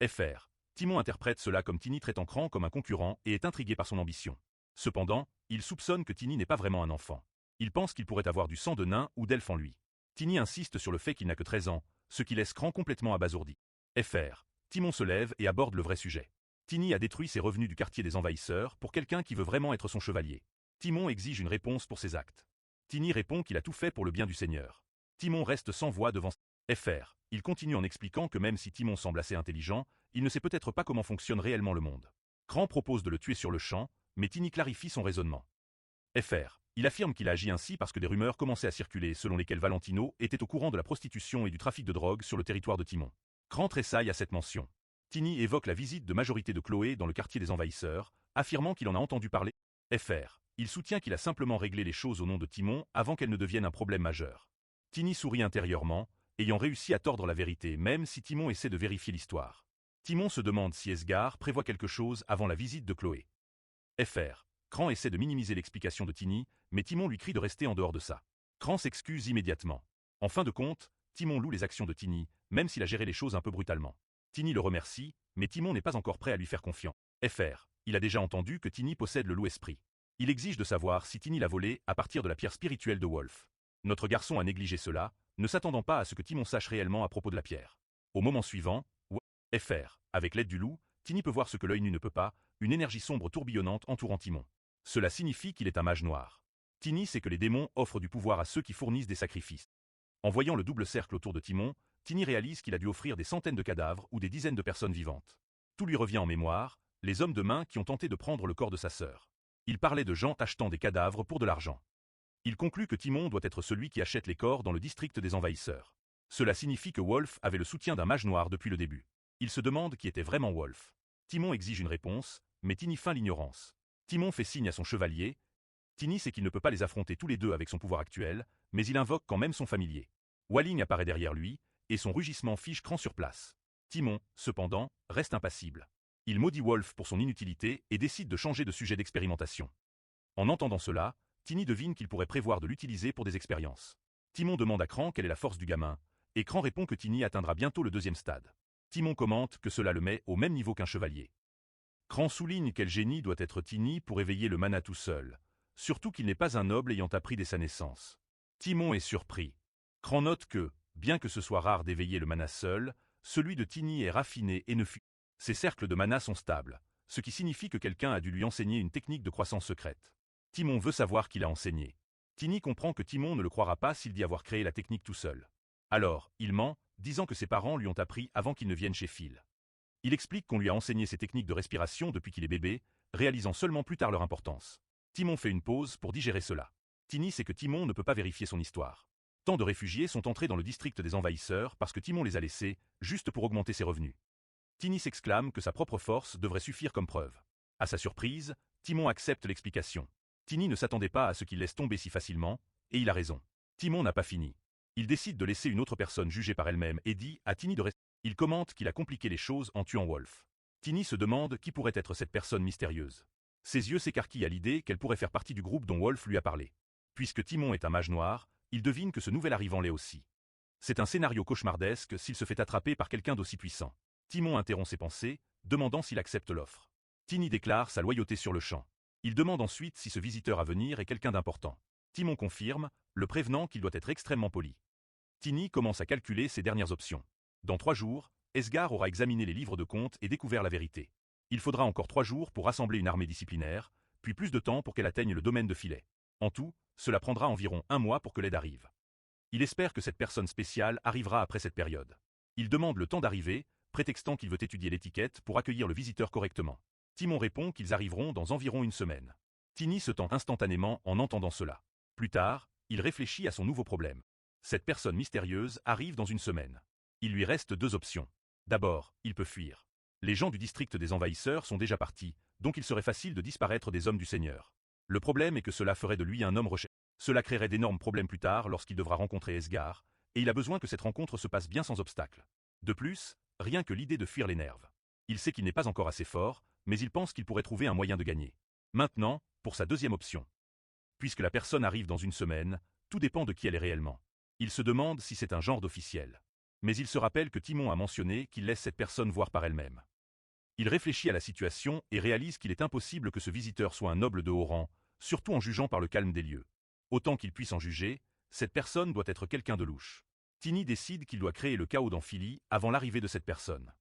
Fr. Timon interprète cela comme Tiny traitant Cran comme un concurrent et est intrigué par son ambition. Cependant, il soupçonne que Tiny n'est pas vraiment un enfant. Il pense qu'il pourrait avoir du sang de nain ou d'elfe en lui. Tiny insiste sur le fait qu'il n'a que 13 ans, ce qui laisse Cran complètement abasourdi. Fr. Timon se lève et aborde le vrai sujet. Tiny a détruit ses revenus du quartier des envahisseurs pour quelqu'un qui veut vraiment être son chevalier. Timon exige une réponse pour ses actes. Tiny répond qu'il a tout fait pour le bien du seigneur. Timon reste sans voix devant Fr. Il continue en expliquant que même si Timon semble assez intelligent, il ne sait peut-être pas comment fonctionne réellement le monde. Cran propose de le tuer sur le champ, mais Tiny clarifie son raisonnement. Fr. Il affirme qu'il a agi ainsi parce que des rumeurs commençaient à circuler selon lesquelles Valentino était au courant de la prostitution et du trafic de drogue sur le territoire de Timon. Cran tressaille à cette mention. Tiny évoque la visite de majorité de Chloé dans le quartier des envahisseurs, affirmant qu'il en a entendu parler. Fr. Il soutient qu'il a simplement réglé les choses au nom de Timon avant qu'elles ne deviennent un problème majeur. Tiny sourit intérieurement, ayant réussi à tordre la vérité même si Timon essaie de vérifier l'histoire. Timon se demande si Esgar prévoit quelque chose avant la visite de Chloé. Fr. Cran essaie de minimiser l'explication de Tiny, mais Timon lui crie de rester en dehors de ça. Cran s'excuse immédiatement. En fin de compte, Timon loue les actions de Tiny, même s'il a géré les choses un peu brutalement. Tiny le remercie, mais Timon n'est pas encore prêt à lui faire confiance. Fr. Il a déjà entendu que Tiny possède le loup-esprit. Il exige de savoir si Tiny l'a volé à partir de la pierre spirituelle de Wolf. Notre garçon a négligé cela, ne s'attendant pas à ce que Timon sache réellement à propos de la pierre. Au moment suivant, Fr. Avec l'aide du loup, Tiny peut voir ce que l'œil nu ne peut pas, une énergie sombre tourbillonnante entourant Timon. Cela signifie qu'il est un mage noir. Tiny sait que les démons offrent du pouvoir à ceux qui fournissent des sacrifices. En voyant le double cercle autour de Timon, Tiny réalise qu'il a dû offrir des centaines de cadavres ou des dizaines de personnes vivantes. Tout lui revient en mémoire, les hommes de main qui ont tenté de prendre le corps de sa sœur. Il parlait de gens achetant des cadavres pour de l'argent. Il conclut que Timon doit être celui qui achète les corps dans le district des envahisseurs. Cela signifie que Wolf avait le soutien d'un mage noir depuis le début. Il se demande qui était vraiment Wolf. Timon exige une réponse, mais Tiny feint l'ignorance. Timon fait signe à son chevalier. Tiny sait qu'il ne peut pas les affronter tous les deux avec son pouvoir actuel, mais il invoque quand même son familier. Walling apparaît derrière lui, et son rugissement fige Cran sur place. Timon, cependant, reste impassible. Il maudit Wolf pour son inutilité et décide de changer de sujet d'expérimentation. En entendant cela, Tiny devine qu'il pourrait prévoir de l'utiliser pour des expériences. Timon demande à Cran quelle est la force du gamin, et Cran répond que Tiny atteindra bientôt le 2e stade. Timon commente que cela le met au même niveau qu'un chevalier. Cran souligne quel génie doit être Tiny pour éveiller le mana tout seul, surtout qu'il n'est pas un noble ayant appris dès sa naissance. Timon est surpris. Cran note que, bien que ce soit rare d'éveiller le mana seul, celui de Tiny est raffiné et ne fuit. Ses cercles de mana sont stables, ce qui signifie que quelqu'un a dû lui enseigner une technique de croissance secrète. Timon veut savoir qui l'a enseigné. Tiny comprend que Timon ne le croira pas s'il dit avoir créé la technique tout seul. Alors, il ment, disant que ses parents lui ont appris avant qu'il ne vienne chez Phil. Il explique qu'on lui a enseigné ces techniques de respiration depuis qu'il est bébé, réalisant seulement plus tard leur importance. Timon fait une pause pour digérer cela. Tiny sait que Timon ne peut pas vérifier son histoire. Tant de réfugiés sont entrés dans le district des envahisseurs parce que Timon les a laissés, juste pour augmenter ses revenus. Tiny s'exclame que sa propre force devrait suffire comme preuve. À sa surprise, Timon accepte l'explication. Tiny ne s'attendait pas à ce qu'il laisse tomber si facilement, et il a raison. Timon n'a pas fini. Il décide de laisser une autre personne juger par elle-même et dit à Tiny de rester. Il commente qu'il a compliqué les choses en tuant Wolf. Tiny se demande qui pourrait être cette personne mystérieuse. Ses yeux s'écarquillent à l'idée qu'elle pourrait faire partie du groupe dont Wolf lui a parlé. Puisque Timon est un mage noir, il devine que ce nouvel arrivant l'est aussi. C'est un scénario cauchemardesque s'il se fait attraper par quelqu'un d'aussi puissant. Timon interrompt ses pensées, demandant s'il accepte l'offre. Tiny déclare sa loyauté sur le champ. Il demande ensuite si ce visiteur à venir est quelqu'un d'important. Timon confirme, le prévenant qu'il doit être extrêmement poli. Tiny commence à calculer ses dernières options. Dans 3 jours, Esgar aura examiné les livres de comptes et découvert la vérité. Il faudra encore 3 jours pour rassembler une armée disciplinaire, puis plus de temps pour qu'elle atteigne le domaine de Filet. En tout, cela prendra environ 1 mois pour que l'aide arrive. Il espère que cette personne spéciale arrivera après cette période. Il demande le temps d'arriver, prétextant qu'il veut étudier l'étiquette pour accueillir le visiteur correctement. Timon répond qu'ils arriveront dans environ 1 semaine. Tiny se tend instantanément en entendant cela. Plus tard, il réfléchit à son nouveau problème. Cette personne mystérieuse arrive dans 1 semaine. Il lui reste 2 options. D'abord, il peut fuir. Les gens du district des envahisseurs sont déjà partis, donc il serait facile de disparaître des hommes du Seigneur. Le problème est que cela ferait de lui un homme recherché. Cela créerait d'énormes problèmes plus tard lorsqu'il devra rencontrer Esgar, et il a besoin que cette rencontre se passe bien sans obstacle. De plus, rien que l'idée de fuir l'énerve. Il sait qu'il n'est pas encore assez fort, mais il pense qu'il pourrait trouver un moyen de gagner. Maintenant, pour sa deuxième option. Puisque la personne arrive dans 1 semaine, tout dépend de qui elle est réellement. Il se demande si c'est un genre d'officiel. Mais il se rappelle que Timon a mentionné qu'il laisse cette personne voir par elle-même. Il réfléchit à la situation et réalise qu'il est impossible que ce visiteur soit un noble de haut rang, surtout en jugeant par le calme des lieux. Autant qu'il puisse en juger, cette personne doit être quelqu'un de louche. Tiny décide qu'il doit créer le chaos dans Philly avant l'arrivée de cette personne.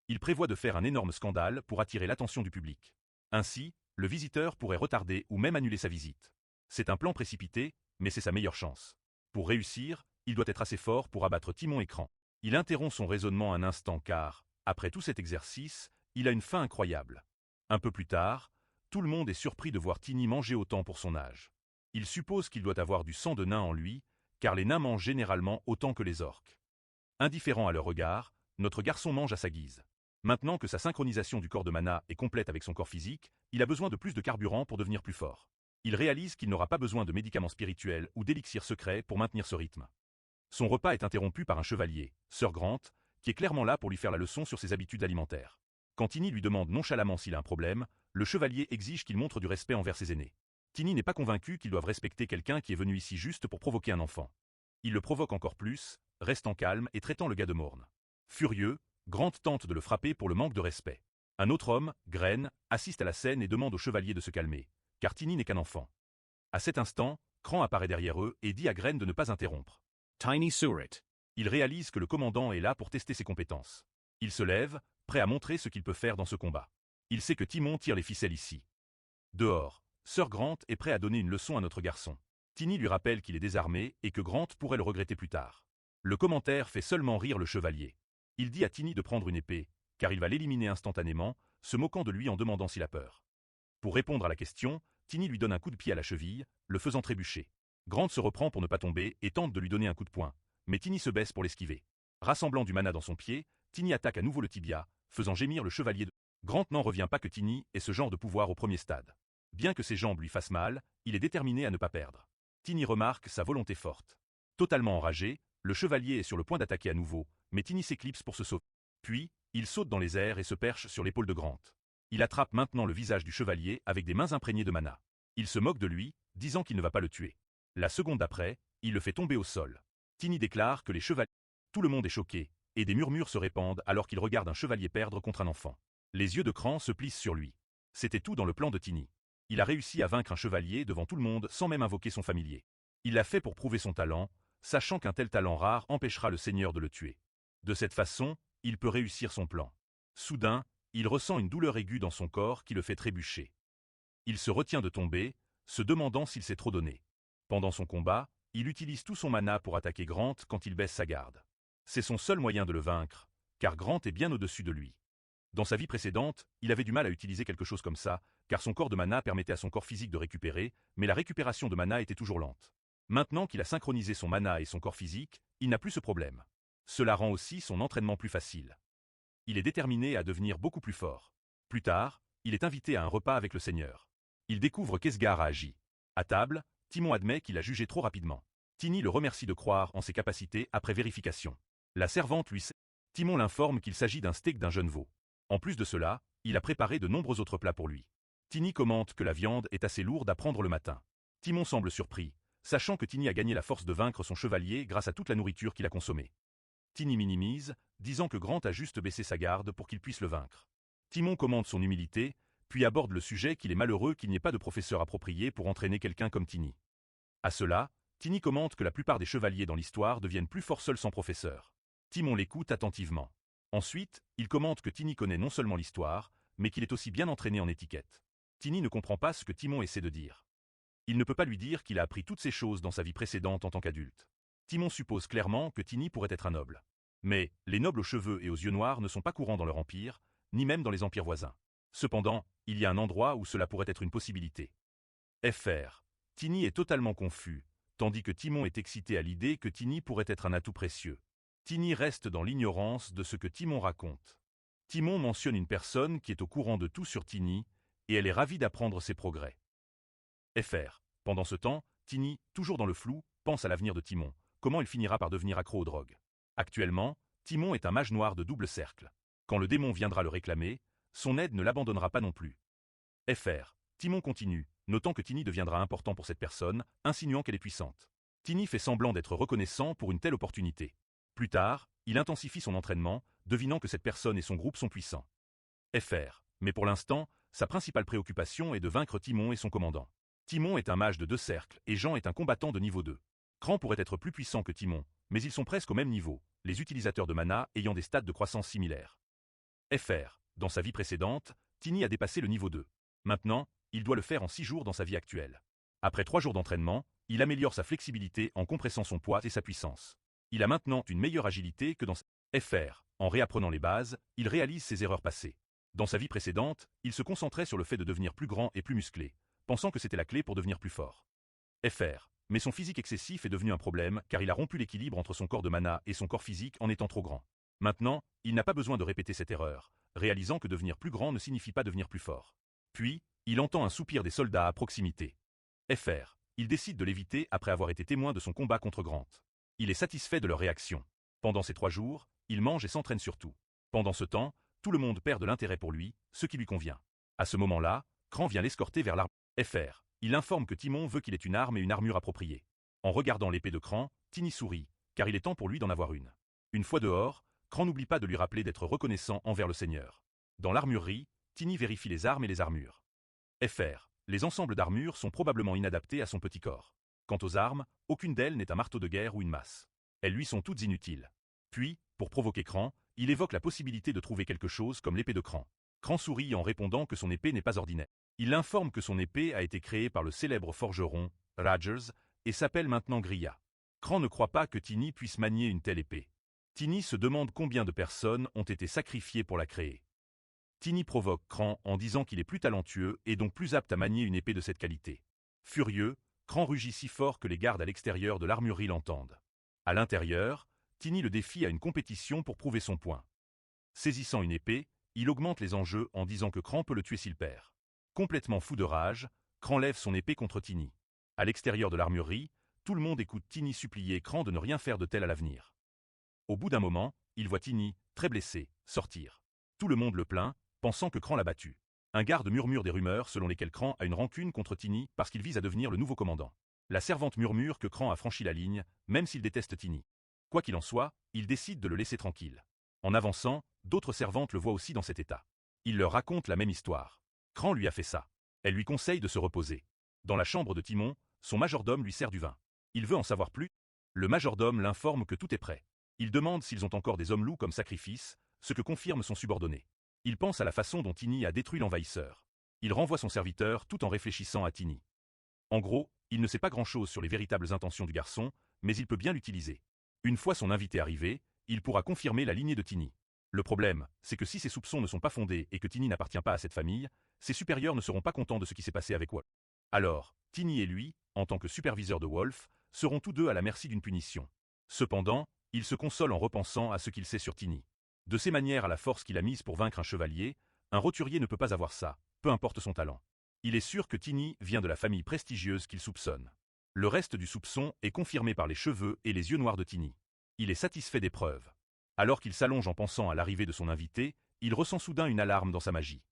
Il prévoit de faire un énorme scandale pour attirer l'attention du public. Ainsi, le visiteur pourrait retarder ou même annuler sa visite. C'est un plan précipité, mais c'est sa meilleure chance. Pour réussir, il doit être assez fort pour abattre Timon écran. Il interrompt son raisonnement un instant car, après tout cet exercice, il a une faim incroyable. Un peu plus tard, tout le monde est surpris de voir Tiny manger autant pour son âge. Il suppose qu'il doit avoir du sang de nain en lui, car les nains mangent généralement autant que les orques. Indifférent à leur regard, notre garçon mange à sa guise. Maintenant que sa synchronisation du corps de mana est complète avec son corps physique, il a besoin de plus de carburant pour devenir plus fort. Il réalise qu'il n'aura pas besoin de médicaments spirituels ou d'élixirs secrets pour maintenir ce rythme. Son repas est interrompu par un chevalier, Sir Grant, qui est clairement là pour lui faire la leçon sur ses habitudes alimentaires. Quand Tiny lui demande nonchalamment s'il a un problème, le chevalier exige qu'il montre du respect envers ses aînés. Tiny n'est pas convaincu qu'ils doivent respecter quelqu'un qui est venu ici juste pour provoquer un enfant. Il le provoque encore plus, restant calme et traitant le gars de morne. Furieux, Grant tente de le frapper pour le manque de respect. Un autre homme, Gren, assiste à la scène et demande au chevalier de se calmer, car Tiny n'est qu'un enfant. À cet instant, Cran apparaît derrière eux et dit à Gren de ne pas interrompre. Tiny Surrit. Il réalise que le commandant est là pour tester ses compétences. Il se lève, prêt à montrer ce qu'il peut faire dans ce combat. Il sait que Timon tire les ficelles ici. Dehors, Sir Grant est prêt à donner une leçon à notre garçon. Tiny lui rappelle qu'il est désarmé et que Grant pourrait le regretter plus tard. Le commentaire fait seulement rire le chevalier. Il dit à Tiny de prendre une épée, car il va l'éliminer instantanément, se moquant de lui en demandant s'il a peur. Pour répondre à la question, Tiny lui donne un coup de pied à la cheville, le faisant trébucher. Grant se reprend pour ne pas tomber et tente de lui donner un coup de poing, mais Tiny se baisse pour l'esquiver. Rassemblant du mana dans son pied, Tiny attaque à nouveau le tibia, faisant gémir le chevalier de... Grant n'en revient pas que Tiny ait ce genre de pouvoir au premier stade. Bien que ses jambes lui fassent mal, il est déterminé à ne pas perdre. Tiny remarque sa volonté forte. Totalement enragé, le chevalier est sur le point d'attaquer à nouveau, mais Tiny s'éclipse pour se sauver. Puis, il saute dans les airs et se perche sur l'épaule de Grant. Il attrape maintenant le visage du chevalier avec des mains imprégnées de mana. Il se moque de lui, disant qu'il ne va pas le tuer. La seconde d'après, il le fait tomber au sol. Tiny déclare que les chevaliers... Tout le monde est choqué, et des murmures se répandent alors qu'il regarde un chevalier perdre contre un enfant. Les yeux de Cran se plissent sur lui. C'était tout dans le plan de Tiny. Il a réussi à vaincre un chevalier devant tout le monde sans même invoquer son familier. Il l'a fait pour prouver son talent, sachant qu'un tel talent rare empêchera le seigneur de le tuer. De cette façon, il peut réussir son plan. Soudain, il ressent une douleur aiguë dans son corps qui le fait trébucher. Il se retient de tomber, se demandant s'il s'est trop donné. Pendant son combat, il utilise tout son mana pour attaquer Grant quand il baisse sa garde. C'est son seul moyen de le vaincre, car Grant est bien au-dessus de lui. Dans sa vie précédente, il avait du mal à utiliser quelque chose comme ça, car son corps de mana permettait à son corps physique de récupérer, mais la récupération de mana était toujours lente. Maintenant qu'il a synchronisé son mana et son corps physique, il n'a plus ce problème. Cela rend aussi son entraînement plus facile. Il est déterminé à devenir beaucoup plus fort. Plus tard, il est invité à un repas avec le seigneur. Il découvre qu'Esgar a agi. À table, Timon admet qu'il a jugé trop rapidement. Tiny le remercie de croire en ses capacités après vérification. La servante lui sert. Timon l'informe qu'il s'agit d'un steak d'un jeune veau. En plus de cela, il a préparé de nombreux autres plats pour lui. Tiny commente que la viande est assez lourde à prendre le matin. Timon semble surpris, sachant que Tiny a gagné la force de vaincre son chevalier grâce à toute la nourriture qu'il a consommée. Tiny minimise, disant que Grant a juste baissé sa garde pour qu'il puisse le vaincre. Timon commande son humilité, puis aborde le sujet qu'il est malheureux qu'il n'y ait pas de professeur approprié pour entraîner quelqu'un comme Tiny. À cela, Tiny commente que la plupart des chevaliers dans l'histoire deviennent plus forts seuls sans professeur. Timon l'écoute attentivement. Ensuite, il commente que Tiny connaît non seulement l'histoire, mais qu'il est aussi bien entraîné en étiquette. Tiny ne comprend pas ce que Timon essaie de dire. Il ne peut pas lui dire qu'il a appris toutes ces choses dans sa vie précédente en tant qu'adulte. Timon suppose clairement que Tiny pourrait être un noble. Mais les nobles aux cheveux et aux yeux noirs ne sont pas courants dans leur empire, ni même dans les empires voisins. Cependant, il y a un endroit où cela pourrait être une possibilité. Fr. Tiny est totalement confus, tandis que Timon est excité à l'idée que Tiny pourrait être un atout précieux. Tiny reste dans l'ignorance de ce que Timon raconte. Timon mentionne une personne qui est au courant de tout sur Tiny, et elle est ravie d'apprendre ses progrès. Fr. Pendant ce temps, Tiny, toujours dans le flou, pense à l'avenir de Timon, comment il finira par devenir accro aux drogues. Actuellement, Timon est un mage noir de double cercle. Quand le démon viendra le réclamer, son aide ne l'abandonnera pas non plus. Fr. Timon continue, notant que Tiny deviendra important pour cette personne, insinuant qu'elle est puissante. Tiny fait semblant d'être reconnaissant pour une telle opportunité. Plus tard, il intensifie son entraînement, devinant que cette personne et son groupe sont puissants. Fr. Mais pour l'instant, sa principale préoccupation est de vaincre Timon et son commandant. Timon est un mage de 2 cercles et Jean est un combattant de niveau 2. Cran pourrait être plus puissant que Timon, mais ils sont presque au même niveau, les utilisateurs de mana ayant des stats de croissance similaires. Fr. Dans sa vie précédente, Tiny a dépassé le niveau 2. Maintenant, il doit le faire en 6 jours dans sa vie actuelle. Après 3 jours d'entraînement, il améliore sa flexibilité en compressant son poids et sa puissance. Il a maintenant une meilleure agilité que dans sa... Fr. En réapprenant les bases, il réalise ses erreurs passées. Dans sa vie précédente, il se concentrait sur le fait de devenir plus grand et plus musclé, pensant que c'était la clé pour devenir plus fort. Fr. Mais son physique excessif est devenu un problème car il a rompu l'équilibre entre son corps de mana et son corps physique en étant trop grand. Maintenant, il n'a pas besoin de répéter cette erreur, réalisant que devenir plus grand ne signifie pas devenir plus fort. Puis, il entend un soupir des soldats à proximité. Fr. Il décide de l'éviter après avoir été témoin de son combat contre Grant. Il est satisfait de leur réaction. Pendant ces 3 jours, il mange et s'entraîne surtout. Pendant ce temps, tout le monde perd de l'intérêt pour lui, ce qui lui convient. À ce moment-là, Cran vient l'escorter vers l'arme. Fr. Il informe que Timon veut qu'il ait une arme et une armure appropriée. En regardant l'épée de Cran, Tiny sourit, car il est temps pour lui d'en avoir une. Une fois dehors, Cran n'oublie pas de lui rappeler d'être reconnaissant envers le Seigneur. Dans l'armurerie, Tiny vérifie les armes et les armures. Fr. Les ensembles d'armures sont probablement inadaptés à son petit corps. Quant aux armes, aucune d'elles n'est un marteau de guerre ou une masse. Elles lui sont toutes inutiles. Puis, pour provoquer Cran, il évoque la possibilité de trouver quelque chose comme l'épée de Cran. Cran sourit en répondant que son épée n'est pas ordinaire. Il informe que son épée a été créée par le célèbre forgeron, Rogers, et s'appelle maintenant Grilla. Cran ne croit pas que Tiny puisse manier une telle épée. Tiny se demande combien de personnes ont été sacrifiées pour la créer. Tiny provoque Cran en disant qu'il est plus talentueux et donc plus apte à manier une épée de cette qualité. Furieux, Cran rugit si fort que les gardes à l'extérieur de l'armurerie l'entendent. À l'intérieur, Tiny le défie à une compétition pour prouver son point. Saisissant une épée, il augmente les enjeux en disant que Cran peut le tuer s'il perd. Complètement fou de rage, Cran lève son épée contre Tiny. À l'extérieur de l'armurerie, tout le monde écoute Tiny supplier Cran de ne rien faire de tel à l'avenir. Au bout d'un moment, il voit Tiny, très blessé, sortir. Tout le monde le plaint, pensant que Cran l'a battu. Un garde murmure des rumeurs selon lesquelles Cran a une rancune contre Tiny parce qu'il vise à devenir le nouveau commandant. La servante murmure que Cran a franchi la ligne, même s'il déteste Tiny. Quoi qu'il en soit, il décide de le laisser tranquille. En avançant, d'autres servantes le voient aussi dans cet état. Il leur raconte la même histoire. Cran lui a fait ça. Elle lui conseille de se reposer. Dans la chambre de Timon, son majordome lui sert du vin. Il veut en savoir plus. Le majordome l'informe que tout est prêt. Il demande s'ils ont encore des hommes-loups comme sacrifice, ce que confirme son subordonné. Il pense à la façon dont Tiny a détruit l'envahisseur. Il renvoie son serviteur tout en réfléchissant à Tiny. En gros, il ne sait pas grand-chose sur les véritables intentions du garçon, mais il peut bien l'utiliser. Une fois son invité arrivé, il pourra confirmer la lignée de Tiny. Le problème, c'est que si ses soupçons ne sont pas fondés et que Tiny n'appartient pas à cette famille, ses supérieurs ne seront pas contents de ce qui s'est passé avec Wolf. Alors, Tiny et lui, en tant que superviseur de Wolf, seront tous deux à la merci d'une punition. Cependant, il se console en repensant à ce qu'il sait sur Tiny. De ses manières à la force qu'il a mise pour vaincre un chevalier, un roturier ne peut pas avoir ça, peu importe son talent. Il est sûr que Tiny vient de la famille prestigieuse qu'il soupçonne. Le reste du soupçon est confirmé par les cheveux et les yeux noirs de Tiny. Il est satisfait des preuves. Alors qu'il s'allonge en pensant à l'arrivée de son invité, il ressent soudain une alarme dans sa magie.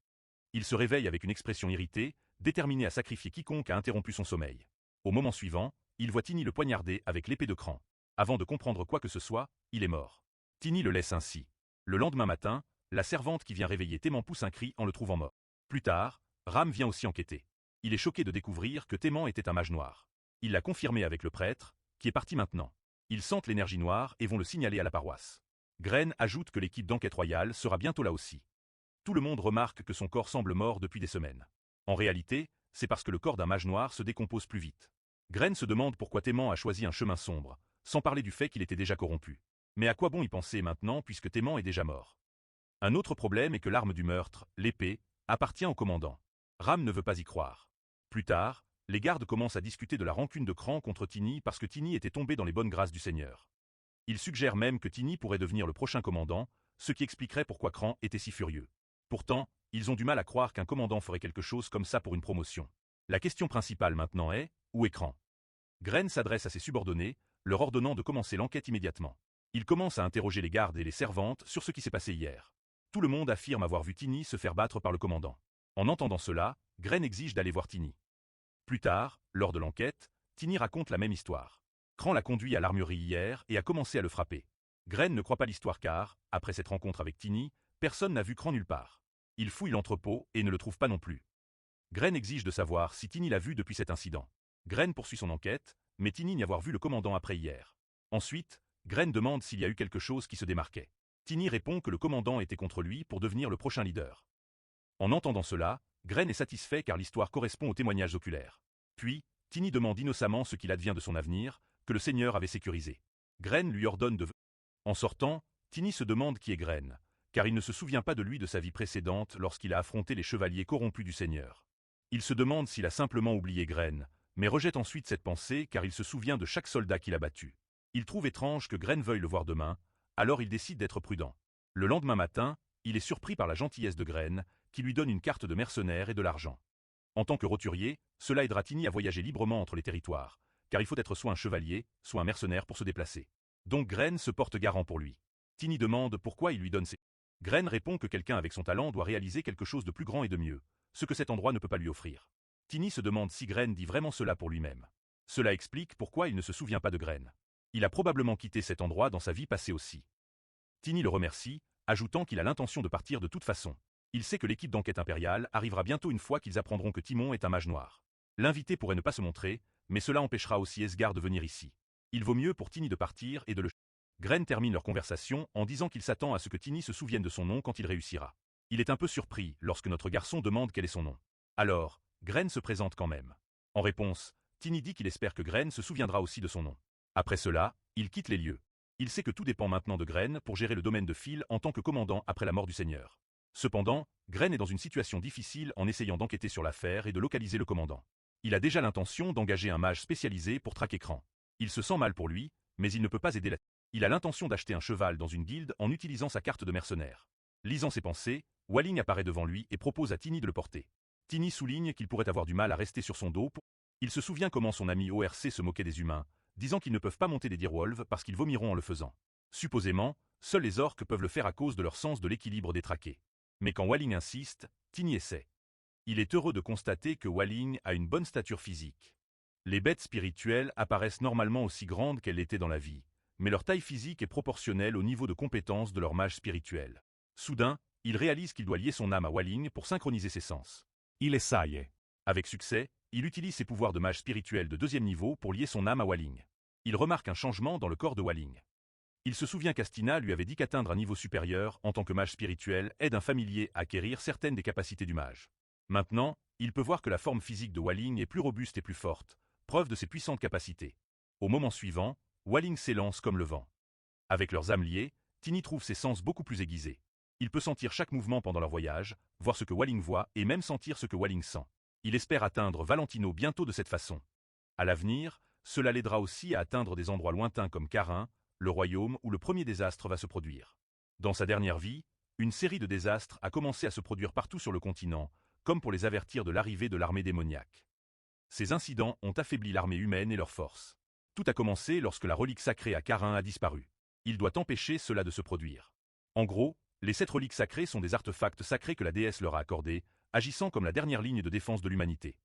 Il se réveille avec une expression irritée, déterminé à sacrifier quiconque a interrompu son sommeil. Au moment suivant, il voit Tiny le poignarder avec l'épée de Cran. Avant de comprendre quoi que ce soit, il est mort. Tiny le laisse ainsi. Le lendemain matin, la servante qui vient réveiller Téman pousse un cri en le trouvant mort. Plus tard, Ram vient aussi enquêter. Il est choqué de découvrir que Téman était un mage noir. Il l'a confirmé avec le prêtre, qui est parti maintenant. Ils sentent l'énergie noire et vont le signaler à la paroisse. Gren ajoute que l'équipe d'enquête royale sera bientôt là aussi. Tout le monde remarque que son corps semble mort depuis des semaines. En réalité, c'est parce que le corps d'un mage noir se décompose plus vite. Gren se demande pourquoi Téman a choisi un chemin sombre, sans parler du fait qu'il était déjà corrompu. Mais à quoi bon y penser maintenant puisque Téman est déjà mort? Un autre problème est que l'arme du meurtre, l'épée, appartient au commandant. Ram ne veut pas y croire. Plus tard, les gardes commencent à discuter de la rancune de Cran contre Tiny parce que Tiny était tombé dans les bonnes grâces du Seigneur. Ils suggèrent même que Tiny pourrait devenir le prochain commandant, ce qui expliquerait pourquoi Cran était si furieux. Pourtant, ils ont du mal à croire qu'un commandant ferait quelque chose comme ça pour une promotion. La question principale maintenant est, où est Cran? Gren s'adresse à ses subordonnés, leur ordonnant de commencer l'enquête immédiatement. Il commence à interroger les gardes et les servantes sur ce qui s'est passé hier. Tout le monde affirme avoir vu Tiny se faire battre par le commandant. En entendant cela, Gren exige d'aller voir Tiny. Plus tard, lors de l'enquête, Tiny raconte la même histoire. Cran l'a conduit à l'armurerie hier et a commencé à le frapper. Gren ne croit pas l'histoire car, après cette rencontre avec Tiny, personne n'a vu Cran nulle part. Il fouille l'entrepôt et ne le trouve pas non plus. Gren exige de savoir si Tiny l'a vu depuis cet incident. Gren poursuit son enquête, mais Tiny n'y avoir vu le commandant après hier. Ensuite, Gren demande s'il y a eu quelque chose qui se démarquait. Tiny répond que le commandant était contre lui pour devenir le prochain leader. En entendant cela, Gren est satisfait car l'histoire correspond aux témoignages oculaires. Puis, Tiny demande innocemment ce qu'il advient de son avenir, que le Seigneur avait sécurisé. Gren lui ordonne de... En sortant, Tiny se demande qui est Gren, car il ne se souvient pas de lui de sa vie précédente lorsqu'il a affronté les chevaliers corrompus du Seigneur. Il se demande s'il a simplement oublié Gren, mais rejette ensuite cette pensée car il se souvient de chaque soldat qu'il a battu. Il trouve étrange que Gren veuille le voir demain, alors il décide d'être prudent. Le lendemain matin, il est surpris par la gentillesse de Gren, qui lui donne une carte de mercenaire et de l'argent. En tant que roturier, cela aidera Tiny à voyager librement entre les territoires, car il faut être soit un chevalier, soit un mercenaire pour se déplacer. Donc Gren se porte garant pour lui. Tiny demande pourquoi il lui donne ces... Gren répond que quelqu'un avec son talent doit réaliser quelque chose de plus grand et de mieux, ce que cet endroit ne peut pas lui offrir. Tiny se demande si Gren dit vraiment cela pour lui-même. Cela explique pourquoi il ne se souvient pas de Gren. Il a probablement quitté cet endroit dans sa vie passée aussi. Tiny le remercie, ajoutant qu'il a l'intention de partir de toute façon. Il sait que l'équipe d'enquête impériale arrivera bientôt une fois qu'ils apprendront que Timon est un mage noir. L'invité pourrait ne pas se montrer, mais cela empêchera aussi Esgar de venir ici. Il vaut mieux pour Tiny de partir et de le... Gren termine leur conversation en disant qu'il s'attend à ce que Tiny se souvienne de son nom quand il réussira. Il est un peu surpris lorsque notre garçon demande quel est son nom. Alors, Gren se présente quand même. En réponse, Tiny dit qu'il espère que Gren se souviendra aussi de son nom. Après cela, il quitte les lieux. Il sait que tout dépend maintenant de Gren pour gérer le domaine de Phil en tant que commandant après la mort du Seigneur. Cependant, Gren est dans une situation difficile en essayant d'enquêter sur l'affaire et de localiser le commandant. Il a déjà l'intention d'engager un mage spécialisé pour traquer Cran. Il se sent mal pour lui, mais il ne peut pas aider la... Il a l'intention d'acheter un cheval dans une guilde en utilisant sa carte de mercenaire. Lisant ses pensées, Walling apparaît devant lui et propose à Tiny de le porter. Tiny souligne qu'il pourrait avoir du mal à rester sur son dos. Il se souvient comment son ami ORC se moquait des humains, disant qu'ils ne peuvent pas monter des direwolves parce qu'ils vomiront en le faisant. Supposément, seuls les orques peuvent le faire à cause de leur sens de l'équilibre des traqués. Mais quand Walling insiste, Tiny essaie. Il est heureux de constater que Walling a une bonne stature physique. Les bêtes spirituelles apparaissent normalement aussi grandes qu'elles l'étaient dans la vie, mais leur taille physique est proportionnelle au niveau de compétence de leur mage spirituel. Soudain, il réalise qu'il doit lier son âme à Walling pour synchroniser ses sens. Il essaye. Avec succès, il utilise ses pouvoirs de mage spirituel de 2e niveau pour lier son âme à Walling. Il remarque un changement dans le corps de Walling. Il se souvient qu'Astina lui avait dit qu'atteindre un niveau supérieur en tant que mage spirituel aide un familier à acquérir certaines des capacités du mage. Maintenant, il peut voir que la forme physique de Walling est plus robuste et plus forte, preuve de ses puissantes capacités. Au moment suivant, Walling s'élance comme le vent. Avec leurs âmes liées, Tiny trouve ses sens beaucoup plus aiguisés. Il peut sentir chaque mouvement pendant leur voyage, voir ce que Walling voit et même sentir ce que Walling sent. Il espère atteindre Valentino bientôt de cette façon. À l'avenir, cela l'aidera aussi à atteindre des endroits lointains comme Carin, le royaume où le premier désastre va se produire. Dans sa dernière vie, une série de désastres a commencé à se produire partout sur le continent, comme pour les avertir de l'arrivée de l'armée démoniaque. Ces incidents ont affaibli l'armée humaine et leurs forces. Tout a commencé lorsque la relique sacrée à Carin a disparu. Il doit empêcher cela de se produire. En gros, les 7 reliques sacrées sont des artefacts sacrés que la déesse leur a accordés, agissant comme la dernière ligne de défense de l'humanité.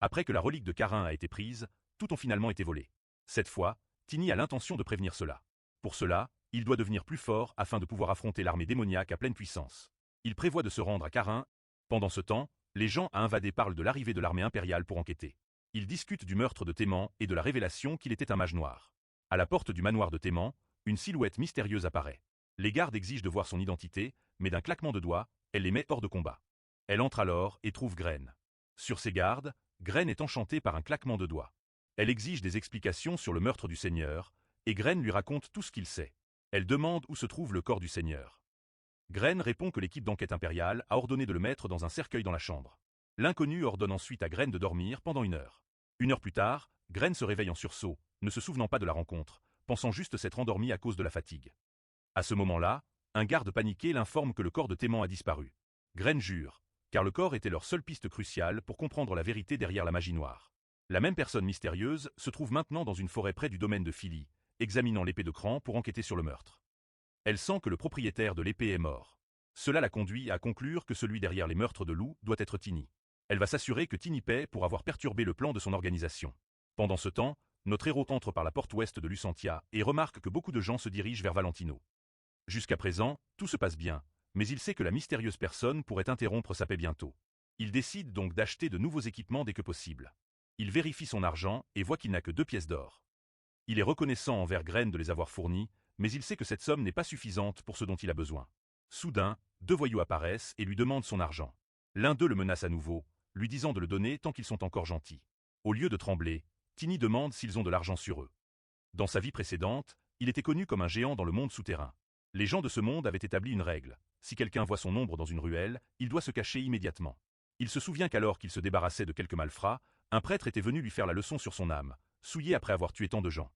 Après que la relique de Carin a été prise, tout ont finalement été volés. Cette fois, Tiny a l'intention de prévenir cela. Pour cela, il doit devenir plus fort afin de pouvoir affronter l'armée démoniaque à pleine puissance. Il prévoit de se rendre à Carin. Pendant ce temps, les gens à invader parlent de l'arrivée de l'armée impériale pour enquêter. Ils discutent du meurtre de Téman et de la révélation qu'il était un mage noir. À la porte du manoir de Téman, une silhouette mystérieuse apparaît. Les gardes exigent de voir son identité, mais d'un claquement de doigts, elle les met hors de combat. Elle entre alors et trouve Graine. Sur ses gardes, Graine est enchantée par un claquement de doigts. Elle exige des explications sur le meurtre du Seigneur, et Graine lui raconte tout ce qu'il sait. Elle demande où se trouve le corps du Seigneur. Graine répond que l'équipe d'enquête impériale a ordonné de le mettre dans un cercueil dans la chambre. L'inconnu ordonne ensuite à Graine de dormir pendant 1 heure. 1 heure plus tard, Graine se réveille en sursaut, ne se souvenant pas de la rencontre, pensant juste s'être endormi à cause de la fatigue. À ce moment-là, un garde paniqué l'informe que le corps de Téman a disparu. Graine jure, car le corps était leur seule piste cruciale pour comprendre la vérité derrière la magie noire. La même personne mystérieuse se trouve maintenant dans une forêt près du domaine de Philly, examinant l'épée de Cran pour enquêter sur le meurtre. Elle sent que le propriétaire de l'épée est mort. Cela la conduit à conclure que celui derrière les meurtres de Lou doit être Tini. Elle va s'assurer que Tini paie pour avoir perturbé le plan de son organisation. Pendant ce temps, notre héros entre par la porte ouest de Lucentia et remarque que beaucoup de gens se dirigent vers Valentino. Jusqu'à présent, tout se passe bien, mais il sait que la mystérieuse personne pourrait interrompre sa paix bientôt. Il décide donc d'acheter de nouveaux équipements dès que possible. Il vérifie son argent et voit qu'il n'a que 2 pièces d'or. Il est reconnaissant envers Graine de les avoir fournies, mais il sait que cette somme n'est pas suffisante pour ce dont il a besoin. Soudain, 2 voyous apparaissent et lui demandent son argent. L'un d'eux le menace à nouveau, lui disant de le donner tant qu'ils sont encore gentils. Au lieu de trembler, Tini demande s'ils ont de l'argent sur eux. Dans sa vie précédente, il était connu comme un géant dans le monde souterrain. Les gens de ce monde avaient établi une règle. Si quelqu'un voit son ombre dans une ruelle, il doit se cacher immédiatement. Il se souvient qu'alors qu'il se débarrassait de quelques malfrats, un prêtre était venu lui faire la leçon sur son âme, souillée après avoir tué tant de gens.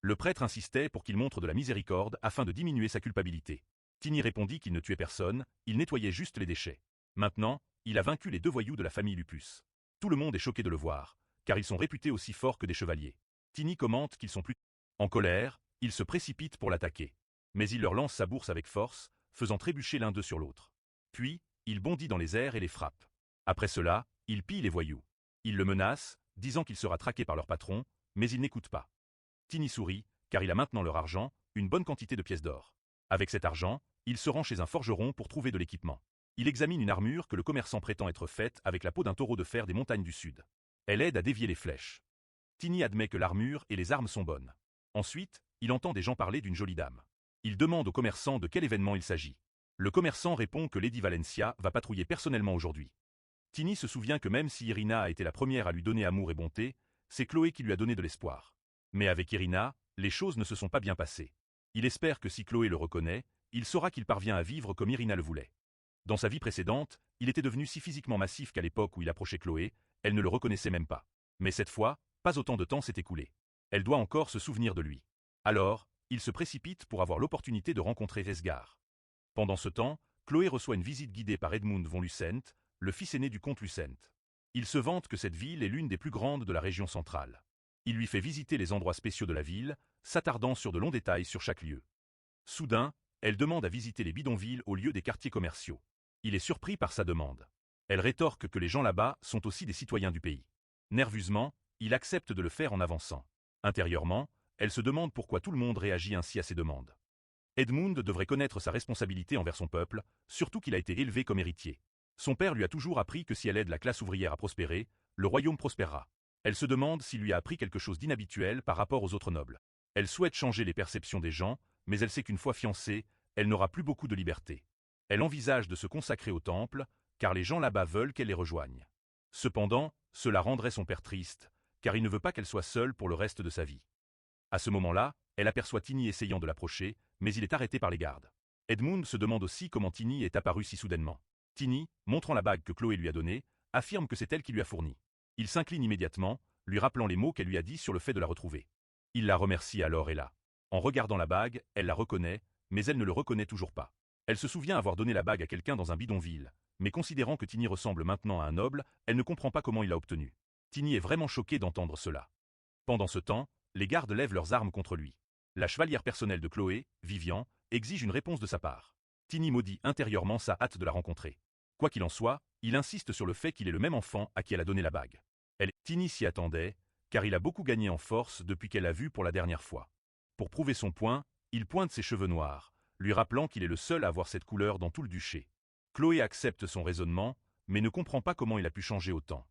Le prêtre insistait pour qu'il montre de la miséricorde afin de diminuer sa culpabilité. Tini répondit qu'il ne tuait personne, il nettoyait juste les déchets. Maintenant, il a vaincu les 2 voyous de la famille Lupus. Tout le monde est choqué de le voir, car ils sont réputés aussi forts que des chevaliers. Tini commente qu'ils sont plus en colère, il se précipite pour l'attaquer. Mais il leur lance sa bourse avec force, faisant trébucher l'un d'eux sur l'autre. Puis, il bondit dans les airs et les frappe. Après cela, il pille les voyous. Il le menace, disant qu'il sera traqué par leur patron, mais il n'écoute pas. Tini sourit, car il a maintenant leur argent, une bonne quantité de pièces d'or. Avec cet argent, il se rend chez un forgeron pour trouver de l'équipement. Il examine une armure que le commerçant prétend être faite avec la peau d'un taureau de fer des montagnes du sud. Elle aide à dévier les flèches. Tini admet que l'armure et les armes sont bonnes. Ensuite, il entend des gens parler d'une jolie dame. Il demande au commerçant de quel événement il s'agit. Le commerçant répond que Lady Valencia va patrouiller personnellement aujourd'hui. Tini se souvient que même si Irina a été la première à lui donner amour et bonté, c'est Chloé qui lui a donné de l'espoir. Mais avec Irina, les choses ne se sont pas bien passées. Il espère que si Chloé le reconnaît, il saura qu'il parvient à vivre comme Irina le voulait. Dans sa vie précédente, il était devenu si physiquement massif qu'à l'époque où il approchait Chloé, elle ne le reconnaissait même pas. Mais cette fois, pas autant de temps s'est écoulé. Elle doit encore se souvenir de lui. Alors, il se précipite pour avoir l'opportunité de rencontrer Resgar. Pendant ce temps, Chloé reçoit une visite guidée par Edmund von Lucent, le fils aîné du comte Lucent. Il se vante que cette ville est l'une des plus grandes de la région centrale. Il lui fait visiter les endroits spéciaux de la ville, s'attardant sur de longs détails sur chaque lieu. Soudain, elle demande à visiter les bidonvilles au lieu des quartiers commerciaux. Il est surpris par sa demande. Elle rétorque que les gens là-bas sont aussi des citoyens du pays. Nerveusement, il accepte de le faire en avançant. Intérieurement, elle se demande pourquoi tout le monde réagit ainsi à ses demandes. Edmund devrait connaître sa responsabilité envers son peuple, surtout qu'il a été élevé comme héritier. Son père lui a toujours appris que si elle aide la classe ouvrière à prospérer, le royaume prospérera. Elle se demande s'il lui a appris quelque chose d'inhabituel par rapport aux autres nobles. Elle souhaite changer les perceptions des gens, mais elle sait qu'une fois fiancée, elle n'aura plus beaucoup de liberté. Elle envisage de se consacrer au temple, car les gens là-bas veulent qu'elle les rejoigne. Cependant, cela rendrait son père triste, car il ne veut pas qu'elle soit seule pour le reste de sa vie. À ce moment-là, elle aperçoit Tini essayant de l'approcher, mais il est arrêté par les gardes. Edmund se demande aussi comment Tini est apparue si soudainement. Tini, montrant la bague que Chloé lui a donnée, affirme que c'est elle qui lui a fourni. Il s'incline immédiatement, lui rappelant les mots qu'elle lui a dit sur le fait de la retrouver. Il la remercie alors et là. En regardant la bague, elle la reconnaît, mais elle ne le reconnaît toujours pas. Elle se souvient avoir donné la bague à quelqu'un dans un bidonville, mais considérant que Tini ressemble maintenant à un noble, elle ne comprend pas comment il l'a obtenue. Tini est vraiment choquée d'entendre cela. Pendant ce temps, les gardes lèvent leurs armes contre lui. La chevalière personnelle de Chloé, Vivian, exige une réponse de sa part. Tini maudit intérieurement sa hâte de la rencontrer. Quoi qu'il en soit, il insiste sur le fait qu'il est le même enfant à qui elle a donné la bague. Tini s'y attendait, car il a beaucoup gagné en force depuis qu'elle l'a vu pour la dernière fois. Pour prouver son point, il pointe ses cheveux noirs, lui rappelant qu'il est le seul à avoir cette couleur dans tout le duché. Chloé accepte son raisonnement, mais ne comprend pas comment il a pu changer autant.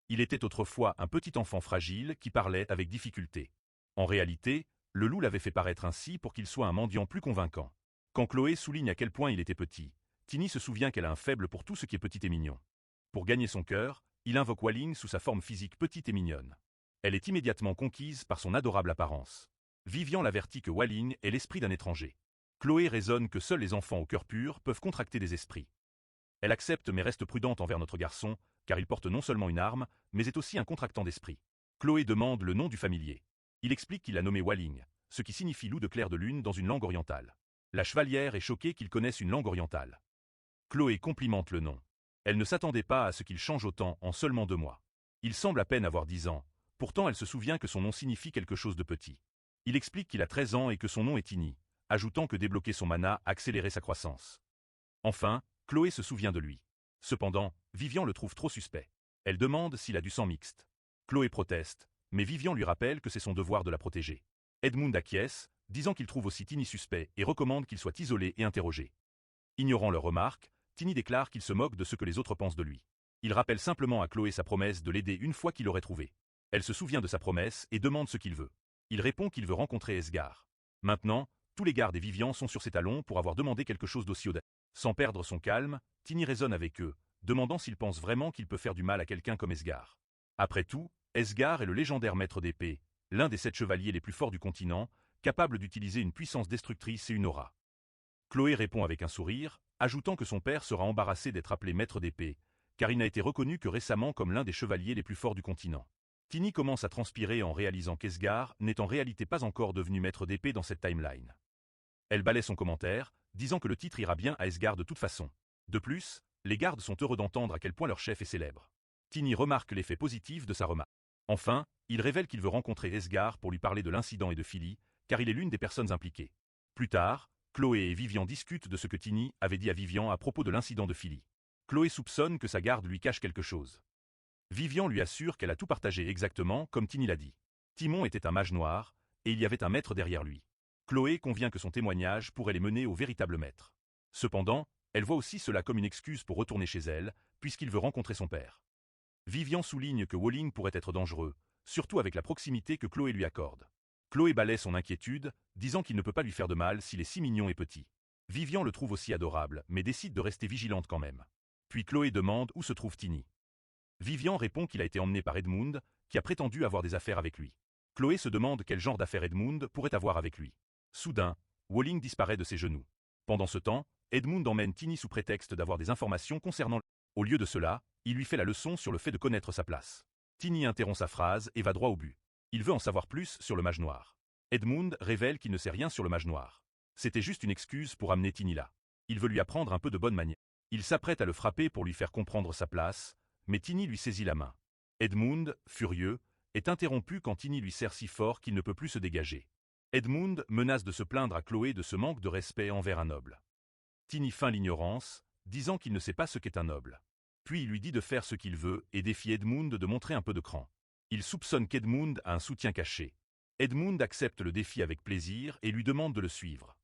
Il était autrefois un petit enfant fragile qui parlait avec difficulté. En réalité, le loup l'avait fait paraître ainsi pour qu'il soit un mendiant plus convaincant. Quand Chloé souligne à quel point il était petit, Tini se souvient qu'elle a un faible pour tout ce qui est petit et mignon. Pour gagner son cœur, il invoque Waling sous sa forme physique petite et mignonne. Elle est immédiatement conquise par son adorable apparence. Vivian l'avertit que Waling est l'esprit d'un étranger. Chloé raisonne que seuls les enfants au cœur pur peuvent contracter des esprits. Elle accepte mais reste prudente envers notre garçon, car il porte non seulement une arme, mais est aussi un contractant d'esprit. Chloé demande le nom du familier. Il explique qu'il l'a nommé Waling, ce qui signifie loup de clair de lune dans une langue orientale. La chevalière est choquée qu'il connaisse une langue orientale. Chloé complimente le nom. Elle ne s'attendait pas à ce qu'il change autant en seulement 2 mois. Il semble à peine avoir 10 ans, pourtant elle se souvient que son nom signifie quelque chose de petit. Il explique qu'il a 13 ans et que son nom est Tini, ajoutant que débloquer son mana accélérait sa croissance. Enfin, Chloé se souvient de lui. Cependant, Vivian le trouve trop suspect. Elle demande s'il a du sang mixte. Chloé proteste, mais Vivian lui rappelle que c'est son devoir de la protéger. Edmund acquiesce, disant qu'il trouve aussi Tini suspect et recommande qu'il soit isolé et interrogé. Ignorant leurs remarques, Tini déclare qu'il se moque de ce que les autres pensent de lui. Il rappelle simplement à Chloé sa promesse de l'aider une fois qu'il l'aurait trouvé. Elle se souvient de sa promesse et demande ce qu'il veut. Il répond qu'il veut rencontrer Esgar. Maintenant, tous les gardes et Vivian sont sur ses talons pour avoir demandé quelque chose d'aussi audacieux. Sans perdre son calme, Tini raisonne avec eux, demandant s'ils pensent vraiment qu'il peut faire du mal à quelqu'un comme Esgar. Après tout, Esgar est le légendaire maître d'épée, l'un des 7 chevaliers les plus forts du continent, capable d'utiliser une puissance destructrice et une aura. Chloé répond avec un sourire, ajoutant que son père sera embarrassé d'être appelé maître d'épée, car il n'a été reconnu que récemment comme l'un des chevaliers les plus forts du continent. Tini commence à transpirer en réalisant qu'Esgar n'est en réalité pas encore devenu maître d'épée dans cette timeline. Elle balaie son commentaire, disant que le titre ira bien à Esgar de toute façon. De plus, les gardes sont heureux d'entendre à quel point leur chef est célèbre. Tini remarque l'effet positif de sa remarque. Enfin, il révèle qu'il veut rencontrer Esgar pour lui parler de l'incident et de Philly, car il est l'une des personnes impliquées. Plus tard, Chloé et Vivian discutent de ce que Tini avait dit à Vivian à propos de l'incident de Philly. Chloé soupçonne que sa garde lui cache quelque chose. Vivian lui assure qu'elle a tout partagé exactement comme Tini l'a dit. Timon était un mage noir, et il y avait un maître derrière lui. Chloé convient que son témoignage pourrait les mener au véritable maître. Cependant, elle voit aussi cela comme une excuse pour retourner chez elle, puisqu'il veut rencontrer son père. Vivian souligne que Waling pourrait être dangereux, surtout avec la proximité que Chloé lui accorde. Chloé balaie son inquiétude, disant qu'il ne peut pas lui faire de mal s'il est si mignon et petit. Vivian le trouve aussi adorable, mais décide de rester vigilante quand même. Puis Chloé demande où se trouve Tini. Vivian répond qu'il a été emmené par Edmund, qui a prétendu avoir des affaires avec lui. Chloé se demande quel genre d'affaires Edmund pourrait avoir avec lui. Soudain, Waling disparaît de ses genoux. Pendant ce temps, Edmund emmène Tini sous prétexte d'avoir des informations concernant. Au lieu de cela, il lui fait la leçon sur le fait de connaître sa place. Tini interrompt sa phrase et va droit au but. Il veut en savoir plus sur le mage noir. Edmund révèle qu'il ne sait rien sur le mage noir. C'était juste une excuse pour amener Tini là. Il veut lui apprendre un peu de bonne manière. Il s'apprête à le frapper pour lui faire comprendre sa place, mais Tini lui saisit la main. Edmund, furieux, est interrompu quand Tini lui serre si fort qu'il ne peut plus se dégager. Edmund menace de se plaindre à Chloé de ce manque de respect envers un noble. Tini feint l'ignorance, disant qu'il ne sait pas ce qu'est un noble. Puis il lui dit de faire ce qu'il veut et défie Edmund de montrer un peu de cran. Il soupçonne qu'Edmund a un soutien caché. Edmund accepte le défi avec plaisir et lui demande de le suivre.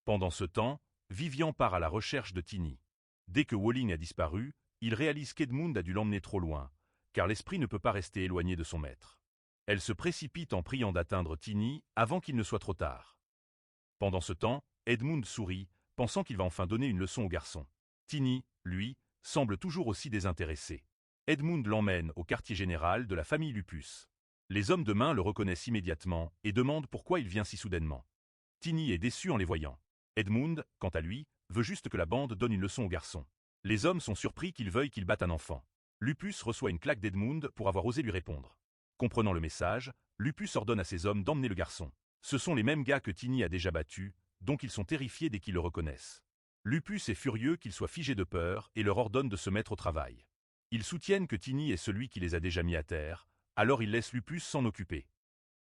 Pendant ce temps, Vivian part à la recherche de Tini. Dès que Waling a disparu, il réalise qu'Edmund a dû l'emmener trop loin, car l'esprit ne peut pas rester éloigné de son maître. Elle se précipite en priant d'atteindre Tini avant qu'il ne soit trop tard. Pendant ce temps, Edmund sourit, pensant qu'il va enfin donner une leçon au garçon. Tini, lui, semble toujours aussi désintéressé. Edmund l'emmène au quartier général de la famille Lupus. Les hommes de main le reconnaissent immédiatement et demandent pourquoi il vient si soudainement. Tini est déçu en les voyant. Edmund, quant à lui, veut juste que la bande donne une leçon au garçon. Les hommes sont surpris qu'il veuille qu'il batte un enfant. Lupus reçoit une claque d'Edmund pour avoir osé lui répondre. Comprenant le message, Lupus ordonne à ses hommes d'emmener le garçon. Ce sont les mêmes gars que Tini a déjà battus, donc ils sont terrifiés dès qu'ils le reconnaissent. Lupus est furieux qu'il soit figé de peur et leur ordonne de se mettre au travail. Ils soutiennent que Tini est celui qui les a déjà mis à terre, alors ils laissent Lupus s'en occuper.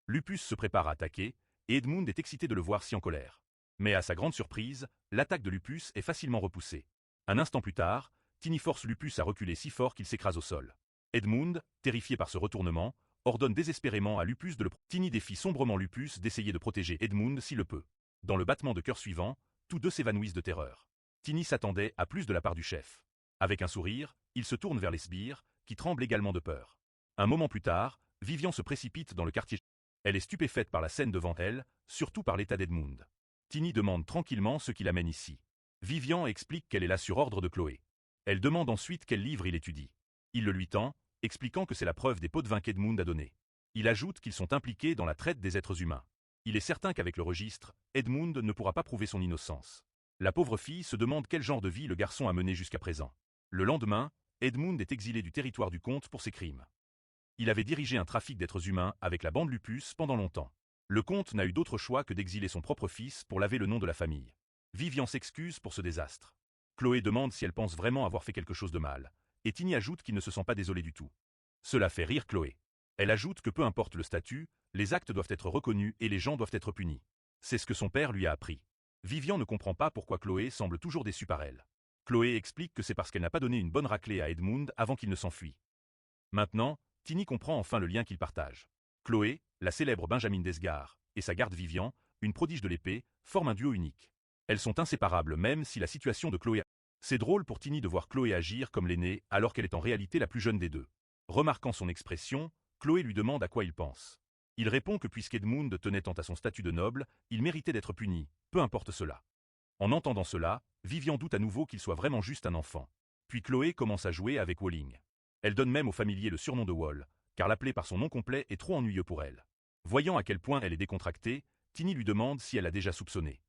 Lupus se prépare à attaquer, et Edmund est excité de le voir si en colère. Mais à sa grande surprise, l'attaque de Lupus est facilement repoussée. Un instant plus tard, Tini force Lupus à reculer si fort qu'il s'écrase au sol. Edmund, terrifié par ce retournement, ordonne désespérément à Lupus de le protéger. Tini défie sombrement Lupus d'essayer de protéger Edmund s'il le peut. Dans le battement de cœur suivant, tous deux s'évanouissent de terreur. Tini s'attendait à plus de la part du chef. Avec un sourire, il se tourne vers les sbires, qui tremblent également de peur. Un moment plus tard, Vivian se précipite dans le quartier. Elle est stupéfaite par la scène devant elle, surtout par l'état d'Edmund. Tini demande tranquillement ce qui l'amène ici. Vivian explique qu'elle est là sur ordre de Chloé. Elle demande ensuite quel livre il étudie. Il le lui tend, expliquant que c'est la preuve des pots de vin qu'Edmund a donné. Il ajoute qu'ils sont impliqués dans la traite des êtres humains. Il est certain qu'avec le registre, Edmund ne pourra pas prouver son innocence. La pauvre fille se demande quel genre de vie le garçon a mené jusqu'à présent. Le lendemain, Edmund est exilé du territoire du comte pour ses crimes. Il avait dirigé un trafic d'êtres humains avec la bande Lupus pendant longtemps. Le comte n'a eu d'autre choix que d'exiler son propre fils pour laver le nom de la famille. Vivian s'excuse pour ce désastre. Chloé demande si elle pense vraiment avoir fait quelque chose de mal, et Tini ajoute qu'il ne se sent pas désolé du tout. Cela fait rire Chloé. Elle ajoute que peu importe le statut, les actes doivent être reconnus et les gens doivent être punis. C'est ce que son père lui a appris. Vivian ne comprend pas pourquoi Chloé semble toujours déçue par elle. Chloé explique que c'est parce qu'elle n'a pas donné une bonne raclée à Edmund avant qu'il ne s'enfuit. Maintenant, Tini comprend enfin le lien qu'ils partagent. Chloé, la célèbre Benjamin Desgard, et sa garde Vivian, une prodige de l'épée, forment un duo unique. Elles sont inséparables même si la situation de Chloé... C'est drôle pour Tini de voir Chloé agir comme l'aînée alors qu'elle est en réalité la plus jeune des deux. Remarquant son expression, Chloé lui demande à quoi il pense. Il répond que puisqu'Edmund tenait tant à son statut de noble, il méritait d'être puni, peu importe cela. En entendant cela, Vivian doute à nouveau qu'il soit vraiment juste un enfant. Puis Chloé commence à jouer avec Walling. Elle donne même au familier le surnom de Wall, car l'appeler par son nom complet est trop ennuyeux pour elle. Voyant à quel point elle est décontractée, Tini lui demande si elle a déjà soupçonné.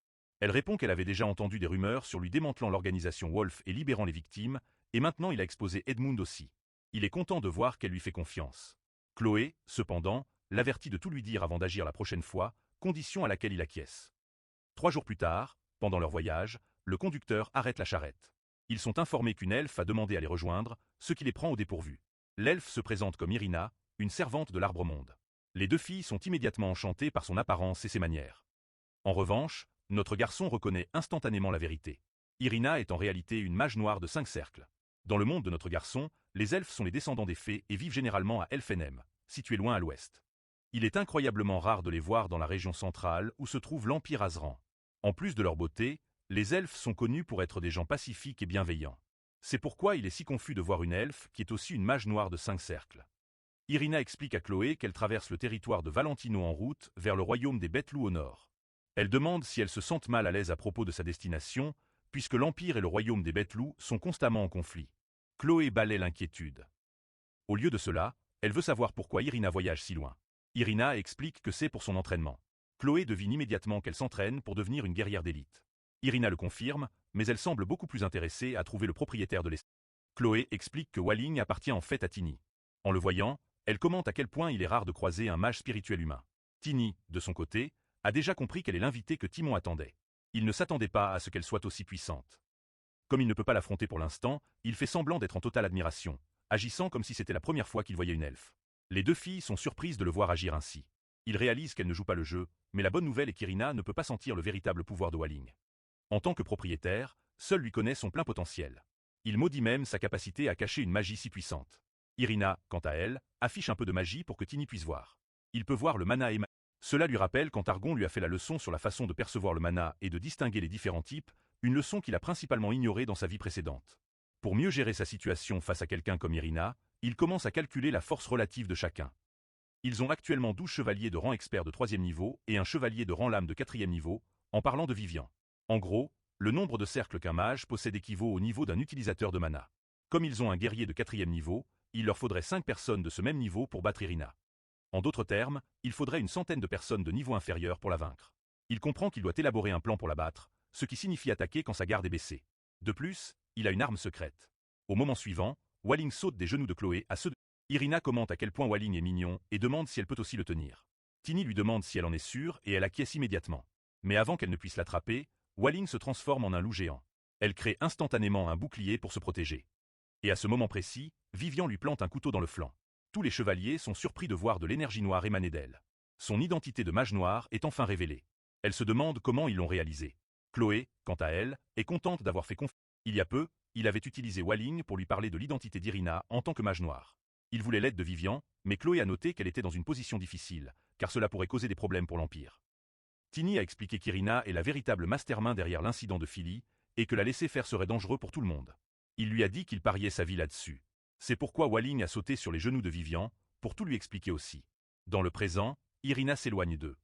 Elle répond qu'elle avait déjà entendu des rumeurs sur lui démantelant l'organisation Wolf et libérant les victimes, et maintenant il a exposé Edmund aussi. Il est content de voir qu'elle lui fait confiance. Chloé, cependant, l'avertit de tout lui dire avant d'agir la prochaine fois, condition à laquelle il acquiesce. 3 jours plus tard, pendant leur voyage, le conducteur arrête la charrette. Ils sont informés qu'une elfe a demandé à les rejoindre, ce qui les prend au dépourvu. L'elfe se présente comme Irina, une servante de l'Arbre-Monde. Les deux filles sont immédiatement enchantées par son apparence et ses manières. En revanche, notre garçon reconnaît instantanément la vérité. Irina est en réalité une mage noire de 5 cercles. Dans le monde de notre garçon, les elfes sont les descendants des fées et vivent généralement à Elfenheim, situé loin à l'ouest. Il est incroyablement rare de les voir dans la région centrale où se trouve l'Empire Azran. En plus de leur beauté, les elfes sont connus pour être des gens pacifiques et bienveillants. C'est pourquoi il est si confus de voir une elfe qui est aussi une mage noire de 5 cercles. Irina explique à Chloé qu'elle traverse le territoire de Valentino en route vers le royaume des bêtes loups au nord. Elle demande si elle se sent mal à l'aise à propos de sa destination, puisque l'Empire et le royaume des bêtes loups sont constamment en conflit. Chloé balaie l'inquiétude. Au lieu de cela, elle veut savoir pourquoi Irina voyage si loin. Irina explique que c'est pour son entraînement. Chloé devine immédiatement qu'elle s'entraîne pour devenir une guerrière d'élite. Irina le confirme, mais elle semble beaucoup plus intéressée à trouver le propriétaire de l'espace. Chloé explique que Walling appartient en fait à Tini. En le voyant, elle commente à quel point il est rare de croiser un mage spirituel humain. Tini, de son côté, a déjà compris qu'elle est l'invitée que Timon attendait. Il ne s'attendait pas à ce qu'elle soit aussi puissante. Comme il ne peut pas l'affronter pour l'instant, il fait semblant d'être en totale admiration, agissant comme si c'était la première fois qu'il voyait une elfe. Les deux filles sont surprises de le voir agir ainsi. Ils réalisent qu'elle ne joue pas le jeu, mais la bonne nouvelle est qu'Irina ne peut pas sentir le véritable pouvoir de Walling. En tant que propriétaire, seul lui connaît son plein potentiel. Il maudit même sa capacité à cacher une magie si puissante. Irina, quant à elle, affiche un peu de magie pour que Tini puisse voir. Il peut voir le mana et Cela lui rappelle quand Argon lui a fait la leçon sur la façon de percevoir le mana et de distinguer les différents types, une leçon qu'il a principalement ignorée dans sa vie précédente. Pour mieux gérer sa situation face à quelqu'un comme Irina, il commence à calculer la force relative de chacun. Ils ont actuellement 12 chevaliers de rang expert de 3e niveau et un chevalier de rang lame de 4e niveau, en parlant de Vivian. En gros, le nombre de cercles qu'un mage possède équivaut au niveau d'un utilisateur de mana. Comme ils ont un guerrier de 4e niveau, il leur faudrait 5 personnes de ce même niveau pour battre Irina. En d'autres termes, il faudrait une centaine de personnes de niveau inférieur pour la vaincre. Il comprend qu'il doit élaborer un plan pour la battre, ce qui signifie attaquer quand sa garde est baissée. De plus, il a une arme secrète. Au moment suivant, Walling saute des genoux de Chloé à ceux de... Irina commente à quel point Walling est mignon et demande si elle peut aussi le tenir. Tini lui demande si elle en est sûre et elle acquiesce immédiatement. Mais avant qu'elle ne puisse l'attraper, Walling se transforme en un loup géant. Elle crée instantanément un bouclier pour se protéger. Et à ce moment précis, Vivian lui plante un couteau dans le flanc. Tous les chevaliers sont surpris de voir de l'énergie noire émaner d'elle. Son identité de mage noir est enfin révélée. Elle se demande comment ils l'ont réalisé. Chloé, quant à elle, est contente d'avoir fait confiance. Il y a peu, il avait utilisé Walling pour lui parler de l'identité d'Irina en tant que mage noir. Il voulait l'aide de Vivian, mais Chloé a noté qu'elle était dans une position difficile, car cela pourrait causer des problèmes pour l'Empire. Tini a expliqué qu'Irina est la véritable mastermind derrière l'incident de Philly, et que la laisser faire serait dangereux pour tout le monde. Il lui a dit qu'il pariait sa vie là-dessus. C'est pourquoi Walling a sauté sur les genoux de Vivian, pour tout lui expliquer aussi. Dans le présent, Irina s'éloigne d'eux.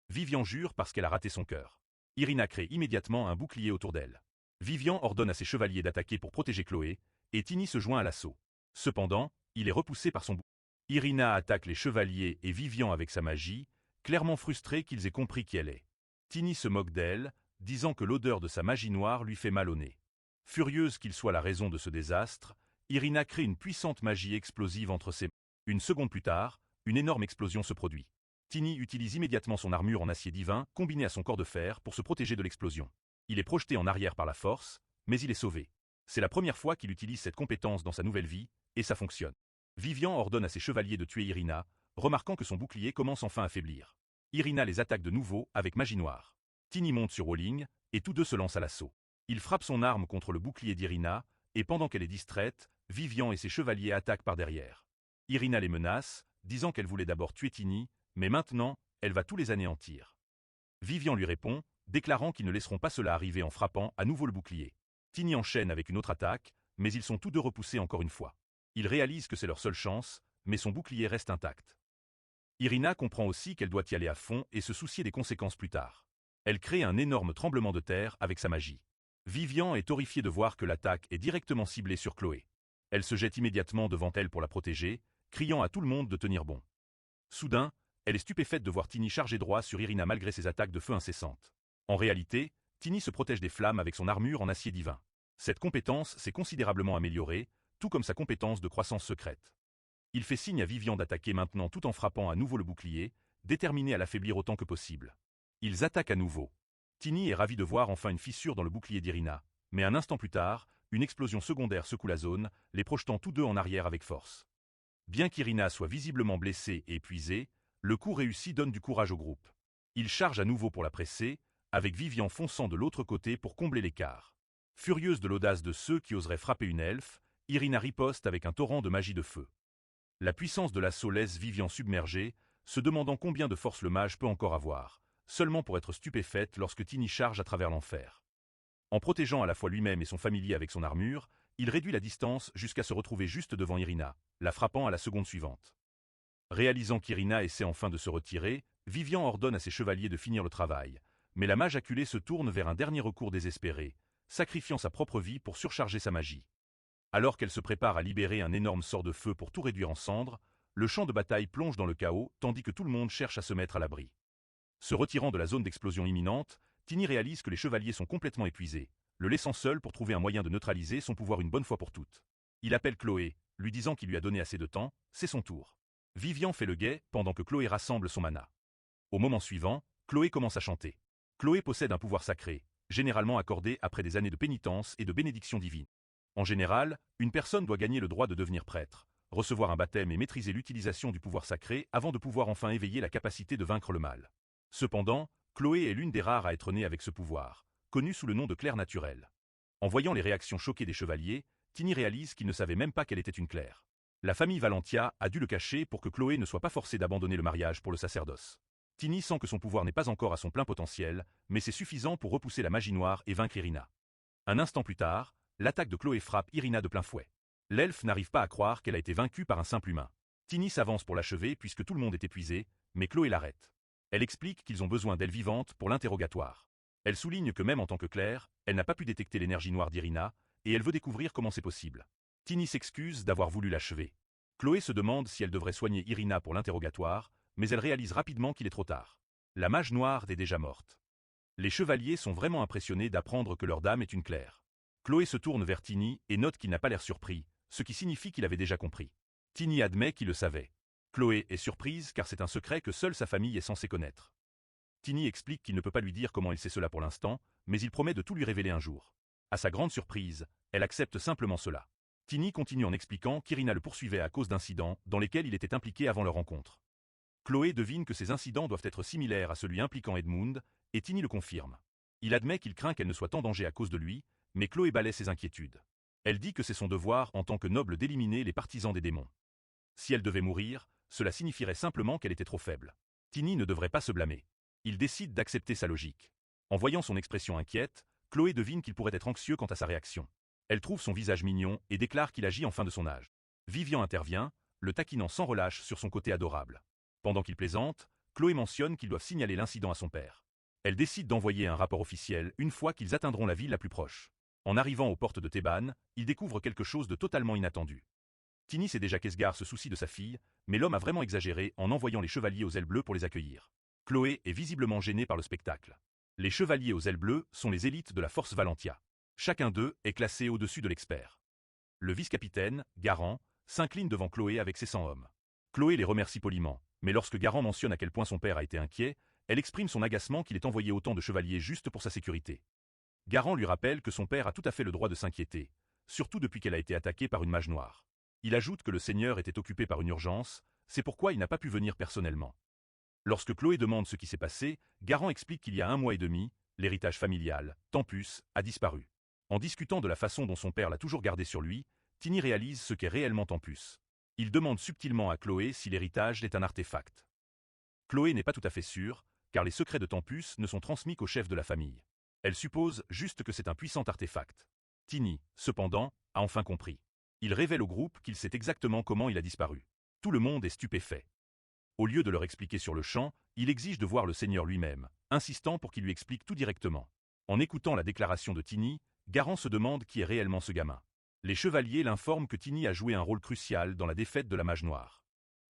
Vivian jure parce qu'elle a raté son cœur. Irina crée immédiatement un bouclier autour d'elle. Vivian ordonne à ses chevaliers d'attaquer pour protéger Chloé, et Tini se joint à l'assaut. Cependant, il est repoussé par son bouclier. Irina attaque les chevaliers et Vivian avec sa magie, clairement frustrée qu'ils aient compris qui elle est. Tini se moque d'elle, disant que l'odeur de sa magie noire lui fait mal au nez. Furieuse qu'il soit la raison de ce désastre, Irina crée une puissante magie explosive entre ses mains. Une seconde plus tard, une énorme explosion se produit. Tini utilise immédiatement son armure en acier divin, combinée à son corps de fer, pour se protéger de l'explosion. Il est projeté en arrière par la force, mais il est sauvé. C'est la première fois qu'il utilise cette compétence dans sa nouvelle vie, et ça fonctionne. Vivian ordonne à ses chevaliers de tuer Irina, remarquant que son bouclier commence enfin à faiblir. Irina les attaque de nouveau avec magie noire. Tini monte sur Walling, et tous deux se lancent à l'assaut. Il frappe son arme contre le bouclier d'Irina, et pendant qu'elle est distraite, Vivian et ses chevaliers attaquent par derrière. Irina les menace, disant qu'elle voulait d'abord tuer Tini, mais maintenant, elle va tous les anéantir. Vivian lui répond, déclarant qu'ils ne laisseront pas cela arriver en frappant à nouveau le bouclier. Tini enchaîne avec une autre attaque, mais ils sont tous deux repoussés encore une fois. Ils réalisent que c'est leur seule chance, mais son bouclier reste intact. Irina comprend aussi qu'elle doit y aller à fond et se soucier des conséquences plus tard. Elle crée un énorme tremblement de terre avec sa magie. Vivian est horrifiée de voir que l'attaque est directement ciblée sur Chloé. Elle se jette immédiatement devant elle pour la protéger, criant à tout le monde de tenir bon. Soudain, elle est stupéfaite de voir Tini charger droit sur Irina malgré ses attaques de feu incessantes. En réalité, Tini se protège des flammes avec son armure en acier divin. Cette compétence s'est considérablement améliorée, tout comme sa compétence de croissance secrète. Il fait signe à Vivian d'attaquer maintenant tout en frappant à nouveau le bouclier, déterminé à l'affaiblir autant que possible. Ils attaquent à nouveau. Tini est ravie de voir enfin une fissure dans le bouclier d'Irina, mais un instant plus tard, une explosion secondaire secoue la zone, les projetant tous deux en arrière avec force. Bien qu'Irina soit visiblement blessée et épuisée, le coup réussi donne du courage au groupe. Il charge à nouveau pour la presser, avec Vivian fonçant de l'autre côté pour combler l'écart. Furieuse de l'audace de ceux qui oseraient frapper une elfe, Irina riposte avec un torrent de magie de feu. La puissance de l'assaut laisse Vivian submergée, se demandant combien de force le mage peut encore avoir, seulement pour être stupéfaite lorsque Tini charge à travers l'enfer. En protégeant à la fois lui-même et son familier avec son armure, il réduit la distance jusqu'à se retrouver juste devant Irina, la frappant à la seconde suivante. Réalisant qu'Irina essaie enfin de se retirer, Vivian ordonne à ses chevaliers de finir le travail, mais la mage acculée se tourne vers un dernier recours désespéré, sacrifiant sa propre vie pour surcharger sa magie. Alors qu'elle se prépare à libérer un énorme sort de feu pour tout réduire en cendres, le champ de bataille plonge dans le chaos tandis que tout le monde cherche à se mettre à l'abri. Se retirant de la zone d'explosion imminente, Tini réalise que les chevaliers sont complètement épuisés, le laissant seul pour trouver un moyen de neutraliser son pouvoir une bonne fois pour toutes. Il appelle Chloé, lui disant qu'il lui a donné assez de temps, c'est son tour. Vivian fait le guet pendant que Chloé rassemble son mana. Au moment suivant, Chloé commence à chanter. Chloé possède un pouvoir sacré, généralement accordé après des années de pénitence et de bénédiction divine. En général, une personne doit gagner le droit de devenir prêtre, recevoir un baptême et maîtriser l'utilisation du pouvoir sacré avant de pouvoir enfin éveiller la capacité de vaincre le mal. Cependant, Chloé est l'une des rares à être née avec ce pouvoir, connue sous le nom de clerc naturel. En voyant les réactions choquées des chevaliers, Tini réalise qu'ils ne savaient même pas qu'elle était une clerc. La famille Valentia a dû le cacher pour que Chloé ne soit pas forcée d'abandonner le mariage pour le sacerdoce. Tini sent que son pouvoir n'est pas encore à son plein potentiel, mais c'est suffisant pour repousser la magie noire et vaincre Irina. Un instant plus tard, l'attaque de Chloé frappe Irina de plein fouet. L'elfe n'arrive pas à croire qu'elle a été vaincue par un simple humain. Tini s'avance pour l'achever puisque tout le monde est épuisé, mais Chloé l'arrête. Elle explique qu'ils ont besoin d'elle vivante pour l'interrogatoire. Elle souligne que même en tant que clerc, elle n'a pas pu détecter l'énergie noire d'Irina, et elle veut découvrir comment c'est possible. Tini s'excuse d'avoir voulu l'achever. Chloé se demande si elle devrait soigner Irina pour l'interrogatoire, mais elle réalise rapidement qu'il est trop tard. La mage noire est déjà morte. Les chevaliers sont vraiment impressionnés d'apprendre que leur dame est une clerc. Chloé se tourne vers Tini et note qu'il n'a pas l'air surpris, ce qui signifie qu'il avait déjà compris. Tini admet qu'il le savait. Chloé est surprise car c'est un secret que seule sa famille est censée connaître. Tini explique qu'il ne peut pas lui dire comment il sait cela pour l'instant, mais il promet de tout lui révéler un jour. À sa grande surprise, elle accepte simplement cela. Tini continue en expliquant qu'Irina le poursuivait à cause d'incidents dans lesquels il était impliqué avant leur rencontre. Chloé devine que ces incidents doivent être similaires à celui impliquant Edmund, et Tini le confirme. Il admet qu'il craint qu'elle ne soit en danger à cause de lui, mais Chloé balaie ses inquiétudes. Elle dit que c'est son devoir en tant que noble d'éliminer les partisans des démons. Si elle devait mourir, cela signifierait simplement qu'elle était trop faible. Tini ne devrait pas se blâmer. Il décide d'accepter sa logique. En voyant son expression inquiète, Chloé devine qu'il pourrait être anxieux quant à sa réaction. Elle trouve son visage mignon et déclare qu'il agit en fin de son âge. Vivian intervient, le taquinant sans relâche sur son côté adorable. Pendant qu'il plaisante, Chloé mentionne qu'ils doivent signaler l'incident à son père. Elle décide d'envoyer un rapport officiel une fois qu'ils atteindront la ville la plus proche. En arrivant aux portes de Théban, ils découvrent quelque chose de totalement inattendu. Tini sait déjà qu'Esgar se soucie de sa fille, mais l'homme a vraiment exagéré en envoyant les chevaliers aux ailes bleues pour les accueillir. Chloé est visiblement gênée par le spectacle. Les chevaliers aux ailes bleues sont les élites de la force Valentia. Chacun d'eux est classé au-dessus de l'expert. Le vice-capitaine, Garand, s'incline devant Chloé avec ses 100 hommes. Chloé les remercie poliment, mais lorsque Garand mentionne à quel point son père a été inquiet, elle exprime son agacement qu'il ait envoyé autant de chevaliers juste pour sa sécurité. Garand lui rappelle que son père a tout à fait le droit de s'inquiéter, surtout depuis qu'elle a été attaquée par une mage noire. Il ajoute que le seigneur était occupé par une urgence, c'est pourquoi il n'a pas pu venir personnellement. Lorsque Chloé demande ce qui s'est passé, Garand explique qu'il y a 1 mois et demi, l'héritage familial, Tempus, a disparu. En discutant de la façon dont son père l'a toujours gardé sur lui, Tini réalise ce qu'est réellement Tempus. Il demande subtilement à Chloé si l'héritage est un artefact. Chloé n'est pas tout à fait sûre, car les secrets de Tempus ne sont transmis qu'au chef de la famille. Elle suppose juste que c'est un puissant artefact. Tini, cependant, a enfin compris. Il révèle au groupe qu'il sait exactement comment il a disparu. Tout le monde est stupéfait. Au lieu de leur expliquer sur le champ, il exige de voir le seigneur lui-même, insistant pour qu'il lui explique tout directement. En écoutant la déclaration de Tini, Garand se demande qui est réellement ce gamin. Les chevaliers l'informent que Tini a joué un rôle crucial dans la défaite de la mage noire.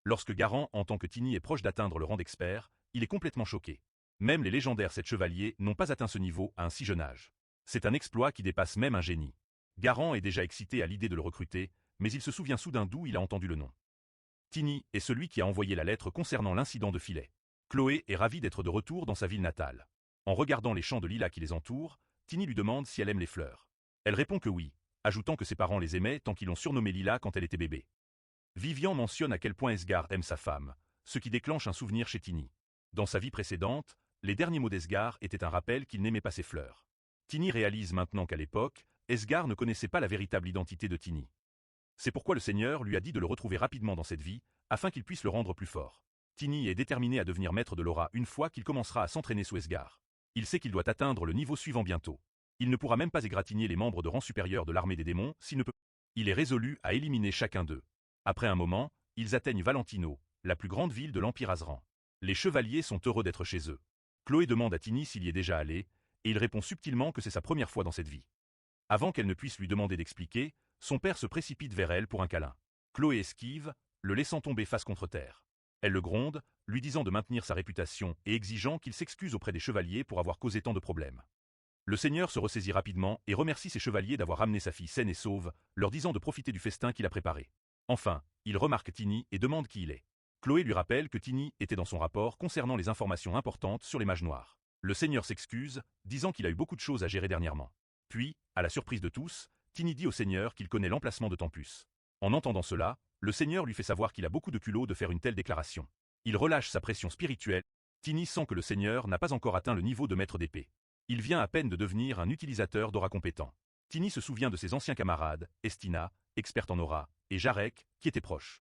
Lorsque Garand entend que Tini est proche d'atteindre le rang d'expert, il est complètement choqué. Même les légendaires 7 chevaliers n'ont pas atteint ce niveau à un si jeune âge. C'est un exploit qui dépasse même un génie. Garand est déjà excité à l'idée de le recruter, mais il se souvient soudain d'où il a entendu le nom. Tini est celui qui a envoyé la lettre concernant l'incident de Filet. Chloé est ravie d'être de retour dans sa ville natale. En regardant les champs de lilas qui les entourent, Tini lui demande si elle aime les fleurs. Elle répond que oui, ajoutant que ses parents les aimaient tant qu'ils l'ont surnommée Lila quand elle était bébé. Vivian mentionne à quel point Esgar aime sa femme, ce qui déclenche un souvenir chez Tini. Dans sa vie précédente, les derniers mots d'Esgar étaient un rappel qu'il n'aimait pas ses fleurs. Tini réalise maintenant qu'à l'époque, Esgar ne connaissait pas la véritable identité de Tini. C'est pourquoi le Seigneur lui a dit de le retrouver rapidement dans cette vie, afin qu'il puisse le rendre plus fort. Tini est déterminé à devenir maître de l'aura une fois qu'il commencera à s'entraîner sous Esgar. Il sait qu'il doit atteindre le niveau suivant bientôt. Il ne pourra même pas égratigner les membres de rang supérieur de l'armée des démons s'il ne peut. Il est résolu à éliminer chacun d'eux. Après un moment, ils atteignent Valentino, la plus grande ville de l'Empire Azran. Les chevaliers sont heureux d'être chez eux. Chloé demande à Tini s'il y est déjà allé, et il répond subtilement que c'est sa première fois dans cette vie. Avant qu'elle ne puisse lui demander d'expliquer, son père se précipite vers elle pour un câlin. Chloé esquive, le laissant tomber face contre terre. Elle le gronde, lui disant de maintenir sa réputation et exigeant qu'il s'excuse auprès des chevaliers pour avoir causé tant de problèmes. Le seigneur se ressaisit rapidement et remercie ses chevaliers d'avoir ramené sa fille saine et sauve, leur disant de profiter du festin qu'il a préparé. Enfin, il remarque Tini et demande qui il est. Chloé lui rappelle que Tini était dans son rapport concernant les informations importantes sur les mages noirs. Le seigneur s'excuse, disant qu'il a eu beaucoup de choses à gérer dernièrement. Puis, à la surprise de tous, Tini dit au seigneur qu'il connaît l'emplacement de Tempus. En entendant cela, le seigneur lui fait savoir qu'il a beaucoup de culot de faire une telle déclaration. Il relâche sa pression spirituelle. Tini sent que le seigneur n'a pas encore atteint le niveau de maître d'épée. Il vient à peine de devenir un utilisateur d'aura compétent. Tini se souvient de ses anciens camarades, Estina, experte en aura, et Jarek, qui étaient proches.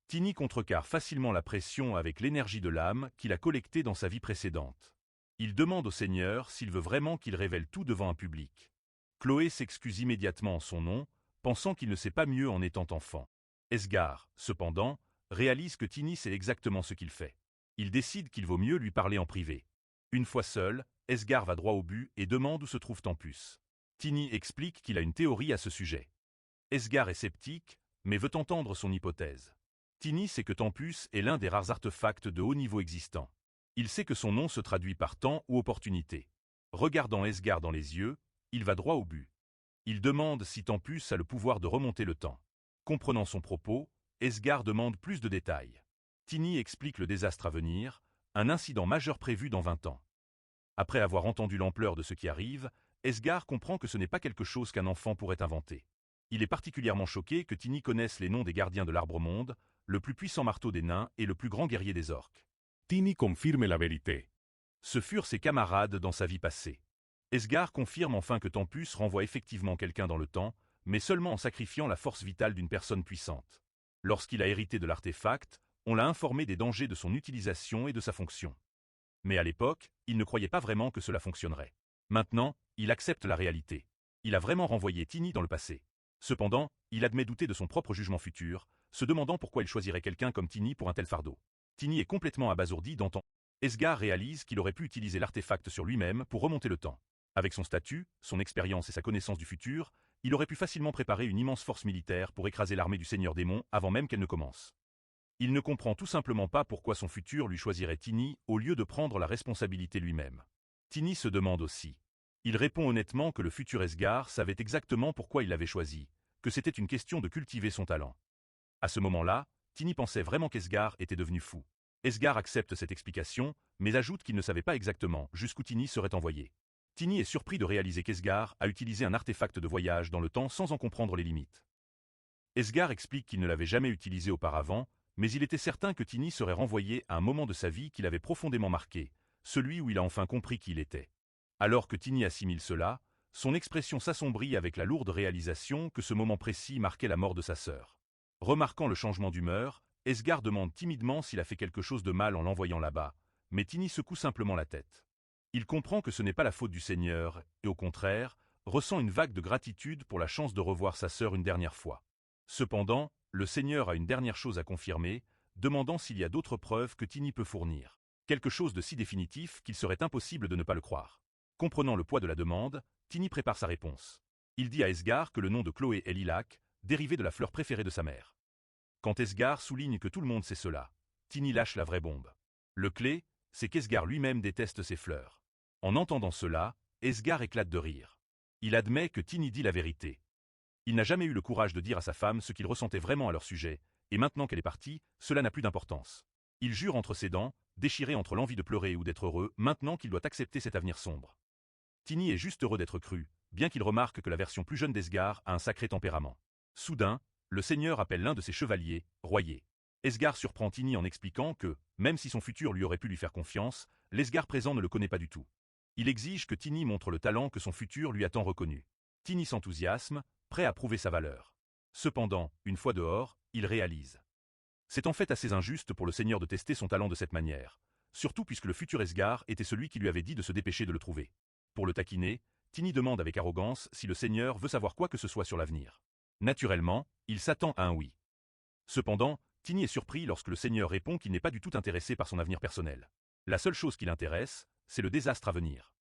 Tini contrecarre facilement la pression avec l'énergie de l'âme qu'il a collectée dans sa vie précédente. Il demande au seigneur s'il veut vraiment qu'il révèle tout devant un public. Chloé s'excuse immédiatement en son nom, pensant qu'il ne sait pas mieux en étant enfant. Esgar, cependant, réalise que Tini sait exactement ce qu'il fait. Il décide qu'il vaut mieux lui parler en privé. Une fois seul, Esgar va droit au but et demande où se trouve Tempus. Tini explique qu'il a une théorie à ce sujet. Esgar est sceptique, mais veut entendre son hypothèse. Tini sait que Tempus est l'un des rares artefacts de haut niveau existants. Il sait que son nom se traduit par temps ou opportunité. Regardant Esgar dans les yeux, il va droit au but. Il demande si Tempus a le pouvoir de remonter le temps. Comprenant son propos, Esgar demande plus de détails. Tini explique le désastre à venir, un incident majeur prévu dans 20 ans. Après avoir entendu l'ampleur de ce qui arrive, Esgar comprend que ce n'est pas quelque chose qu'un enfant pourrait inventer. Il est particulièrement choqué que Tini connaisse les noms des gardiens de l'Arbre-Monde, le plus puissant marteau des nains et le plus grand guerrier des orques. Tini confirme la vérité. Ce furent ses camarades dans sa vie passée. Esgar confirme enfin que Tempus renvoie effectivement quelqu'un dans le temps, mais seulement en sacrifiant la force vitale d'une personne puissante. Lorsqu'il a hérité de l'artefact, on l'a informé des dangers de son utilisation et de sa fonction. Mais à l'époque, il ne croyait pas vraiment que cela fonctionnerait. Maintenant, il accepte la réalité. Il a vraiment renvoyé Tini dans le passé. Cependant, il admet douter de son propre jugement futur, se demandant pourquoi il choisirait quelqu'un comme Tini pour un tel fardeau. Tini est complètement abasourdi d'entendre. Esgar réalise qu'il aurait pu utiliser l'artefact sur lui-même pour remonter le temps. Avec son statut, son expérience et sa connaissance du futur, il aurait pu facilement préparer une immense force militaire pour écraser l'armée du Seigneur Démon avant même qu'elle ne commence. Il ne comprend tout simplement pas pourquoi son futur lui choisirait Tini au lieu de prendre la responsabilité lui-même. Tini se demande aussi. Il répond honnêtement que le futur Esgar savait exactement pourquoi il l'avait choisi, que c'était une question de cultiver son talent. À ce moment-là, Tini pensait vraiment qu'Esgar était devenu fou. Esgar accepte cette explication, mais ajoute qu'il ne savait pas exactement jusqu'où Tini serait envoyé. Tini est surpris de réaliser qu'Esgar a utilisé un artefact de voyage dans le temps sans en comprendre les limites. Esgar explique qu'il ne l'avait jamais utilisé auparavant, mais il était certain que Tini serait renvoyé à un moment de sa vie qui l'avait profondément marqué, celui où il a enfin compris qui il était. Alors que Tini assimile cela, son expression s'assombrit avec la lourde réalisation que ce moment précis marquait la mort de sa sœur. Remarquant le changement d'humeur, Esgar demande timidement s'il a fait quelque chose de mal en l'envoyant là-bas, mais Tini secoue simplement la tête. Il comprend que ce n'est pas la faute du Seigneur, et au contraire, ressent une vague de gratitude pour la chance de revoir sa sœur une dernière fois. Cependant, le Seigneur a une dernière chose à confirmer, demandant s'il y a d'autres preuves que Tini peut fournir. Quelque chose de si définitif qu'il serait impossible de ne pas le croire. Comprenant le poids de la demande, Tini prépare sa réponse. Il dit à Esgar que le nom de Chloé est lilac, dérivé de la fleur préférée de sa mère. Quand Esgar souligne que tout le monde sait cela, Tini lâche la vraie bombe. Le clé, c'est qu'Esgar lui-même déteste ces fleurs. En entendant cela, Esgar éclate de rire. Il admet que Tini dit la vérité. Il n'a jamais eu le courage de dire à sa femme ce qu'il ressentait vraiment à leur sujet, et maintenant qu'elle est partie, cela n'a plus d'importance. Il jure entre ses dents, déchiré entre l'envie de pleurer ou d'être heureux, maintenant qu'il doit accepter cet avenir sombre. Tini est juste heureux d'être cru, bien qu'il remarque que la version plus jeune d'Esgar a un sacré tempérament. Soudain, le Seigneur appelle l'un de ses chevaliers, Royer. Esgar surprend Tini en expliquant que, même si son futur lui aurait pu lui faire confiance, l'Esgar présent ne le connaît pas du tout. Il exige que Tini montre le talent que son futur lui a tant reconnu. Tini s'enthousiasme, prêt à prouver sa valeur. Cependant, une fois dehors, il réalise. C'est en fait assez injuste pour le Seigneur de tester son talent de cette manière, surtout puisque le futur Esgar était celui qui lui avait dit de se dépêcher de le trouver. Pour le taquiner, Tini demande avec arrogance si le Seigneur veut savoir quoi que ce soit sur l'avenir. Naturellement, il s'attend à un oui. Cependant, Tini est surpris lorsque le Seigneur répond qu'il n'est pas du tout intéressé par son avenir personnel. La seule chose qui l'intéresse, c'est le désastre à venir.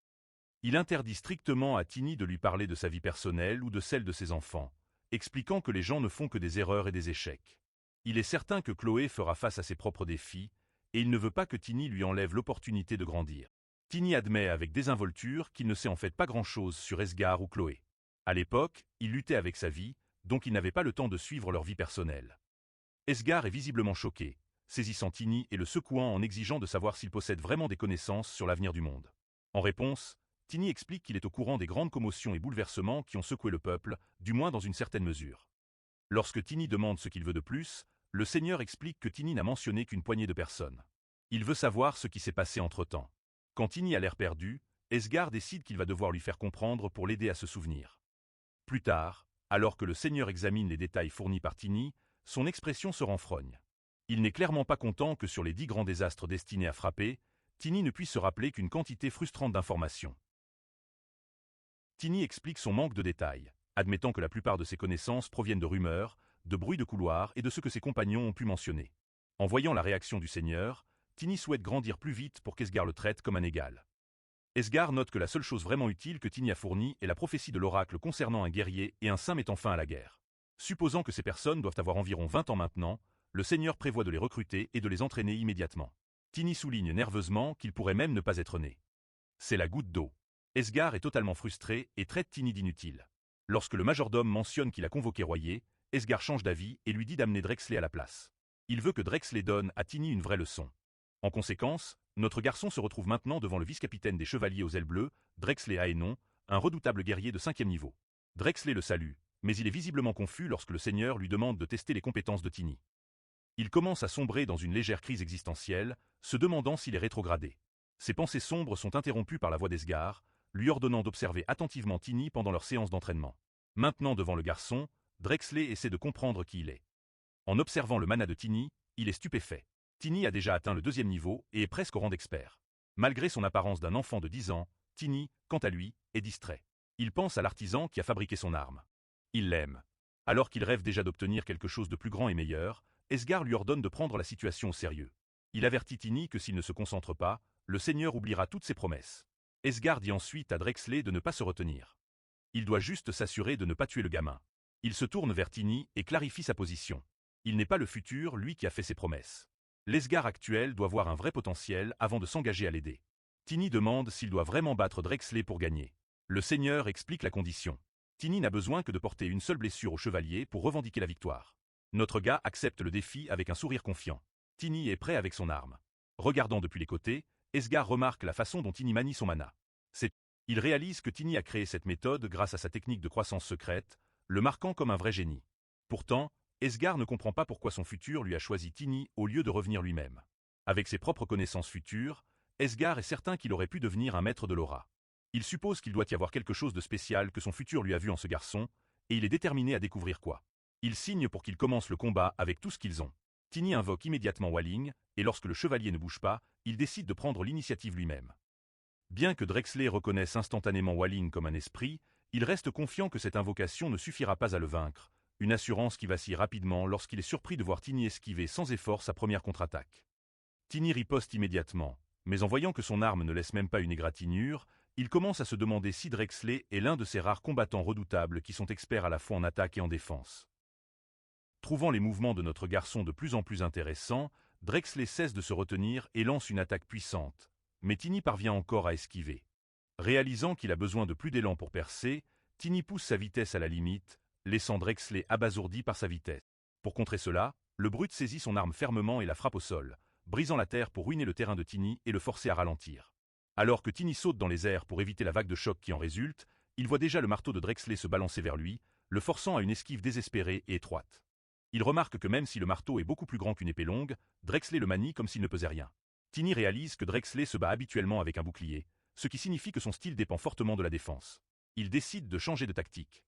Il interdit strictement à Tini de lui parler de sa vie personnelle ou de celle de ses enfants, expliquant que les gens ne font que des erreurs et des échecs. Il est certain que Chloé fera face à ses propres défis, et il ne veut pas que Tini lui enlève l'opportunité de grandir. Tini admet avec désinvolture qu'il ne sait en fait pas grand-chose sur Esgar ou Chloé. À l'époque, il luttait avec sa vie, donc il n'avait pas le temps de suivre leur vie personnelle. Esgar est visiblement choqué, saisissant Tini et le secouant en exigeant de savoir s'il possède vraiment des connaissances sur l'avenir du monde. En réponse, Tini explique qu'il est au courant des grandes commotions et bouleversements qui ont secoué le peuple, du moins dans une certaine mesure. Lorsque Tini demande ce qu'il veut de plus, le Seigneur explique que Tini n'a mentionné qu'une poignée de personnes. Il veut savoir ce qui s'est passé entre-temps. Quand Tini a l'air perdu, Esgar décide qu'il va devoir lui faire comprendre pour l'aider à se souvenir. Plus tard, alors que le Seigneur examine les détails fournis par Tini, son expression se renfrogne. Il n'est clairement pas content que sur les 10 grands désastres destinés à frapper, Tini ne puisse se rappeler qu'une quantité frustrante d'informations. Tini explique son manque de détails, admettant que la plupart de ses connaissances proviennent de rumeurs, de bruits de couloir et de ce que ses compagnons ont pu mentionner. En voyant la réaction du Seigneur, Tini souhaite grandir plus vite pour qu'Esgar le traite comme un égal. Esgar note que la seule chose vraiment utile que Tini a fournie est la prophétie de l'oracle concernant un guerrier et un saint mettant fin à la guerre. Supposant que ces personnes doivent avoir environ 20 ans maintenant, le Seigneur prévoit de les recruter et de les entraîner immédiatement. Tini souligne nerveusement qu'il pourrait même ne pas être né. C'est la goutte d'eau. Esgar est totalement frustré et traite Tini d'inutile. Lorsque le majordome mentionne qu'il a convoqué Royer, Esgar change d'avis et lui dit d'amener Drexley à la place. Il veut que Drexley donne à Tini une vraie leçon. En conséquence, notre garçon se retrouve maintenant devant le vice-capitaine des Chevaliers aux ailes bleues, Drexley Aénon, un redoutable guerrier de 5e niveau. Drexley le salue, mais il est visiblement confus lorsque le Seigneur lui demande de tester les compétences de Tini. Il commence à sombrer dans une légère crise existentielle, se demandant s'il est rétrogradé. Ses pensées sombres sont interrompues par la voix d'Esgar, lui ordonnant d'observer attentivement Tini pendant leur séance d'entraînement. Maintenant devant le garçon, Drexley essaie de comprendre qui il est. En observant le mana de Tini, il est stupéfait. Tini a déjà atteint le 2e niveau et est presque au rang d'expert. Malgré son apparence d'un enfant de 10 ans, Tiny, quant à lui, est distrait. Il pense à l'artisan qui a fabriqué son arme. Il l'aime. Alors qu'il rêve déjà d'obtenir quelque chose de plus grand et meilleur, Esgar lui ordonne de prendre la situation au sérieux. Il avertit Tiny que s'il ne se concentre pas, le seigneur oubliera toutes ses promesses. Esgar dit ensuite à Drexley de ne pas se retenir. Il doit juste s'assurer de ne pas tuer le gamin. Il se tourne vers Tiny et clarifie sa position. Il n'est pas le futur, lui qui a fait ses promesses. L'Esgar actuel doit voir un vrai potentiel avant de s'engager à l'aider. Tiny demande s'il doit vraiment battre Drexley pour gagner. Le seigneur explique la condition. Tiny n'a besoin que de porter une seule blessure au chevalier pour revendiquer la victoire. Notre gars accepte le défi avec un sourire confiant. Tiny est prêt avec son arme. Regardant depuis les côtés, Esgar remarque la façon dont Tiny manie son mana. Il réalise que Tiny a créé cette méthode grâce à sa technique de croissance secrète, le marquant comme un vrai génie. Pourtant, Esgar ne comprend pas pourquoi son futur lui a choisi Tiny au lieu de revenir lui-même. Avec ses propres connaissances futures, Esgar est certain qu'il aurait pu devenir un maître de l'aura. Il suppose qu'il doit y avoir quelque chose de spécial que son futur lui a vu en ce garçon, et il est déterminé à découvrir quoi. Il signe pour qu'ils commencent le combat avec tout ce qu'ils ont. Tiny invoque immédiatement Walling, et lorsque le chevalier ne bouge pas, il décide de prendre l'initiative lui-même. Bien que Drexley reconnaisse instantanément Walling comme un esprit, il reste confiant que cette invocation ne suffira pas à le vaincre, une assurance qui vacille rapidement lorsqu'il est surpris de voir Tiny esquiver sans effort sa première contre-attaque. Tiny riposte immédiatement, mais en voyant que son arme ne laisse même pas une égratignure, il commence à se demander si Drexley est l'un de ces rares combattants redoutables qui sont experts à la fois en attaque et en défense. Trouvant les mouvements de notre garçon de plus en plus intéressants, Drexley cesse de se retenir et lance une attaque puissante. Mais Tiny parvient encore à esquiver. Réalisant qu'il a besoin de plus d'élan pour percer, Tiny pousse sa vitesse à la limite, laissant Drexley abasourdi par sa vitesse. Pour contrer cela, le brute saisit son arme fermement et la frappe au sol, brisant la terre pour ruiner le terrain de Tiny et le forcer à ralentir. Alors que Tiny saute dans les airs pour éviter la vague de choc qui en résulte, il voit déjà le marteau de Drexley se balancer vers lui, le forçant à une esquive désespérée et étroite. Il remarque que même si le marteau est beaucoup plus grand qu'une épée longue, Drexley le manie comme s'il ne pesait rien. Tiny réalise que Drexley se bat habituellement avec un bouclier, ce qui signifie que son style dépend fortement de la défense. Il décide de changer de tactique.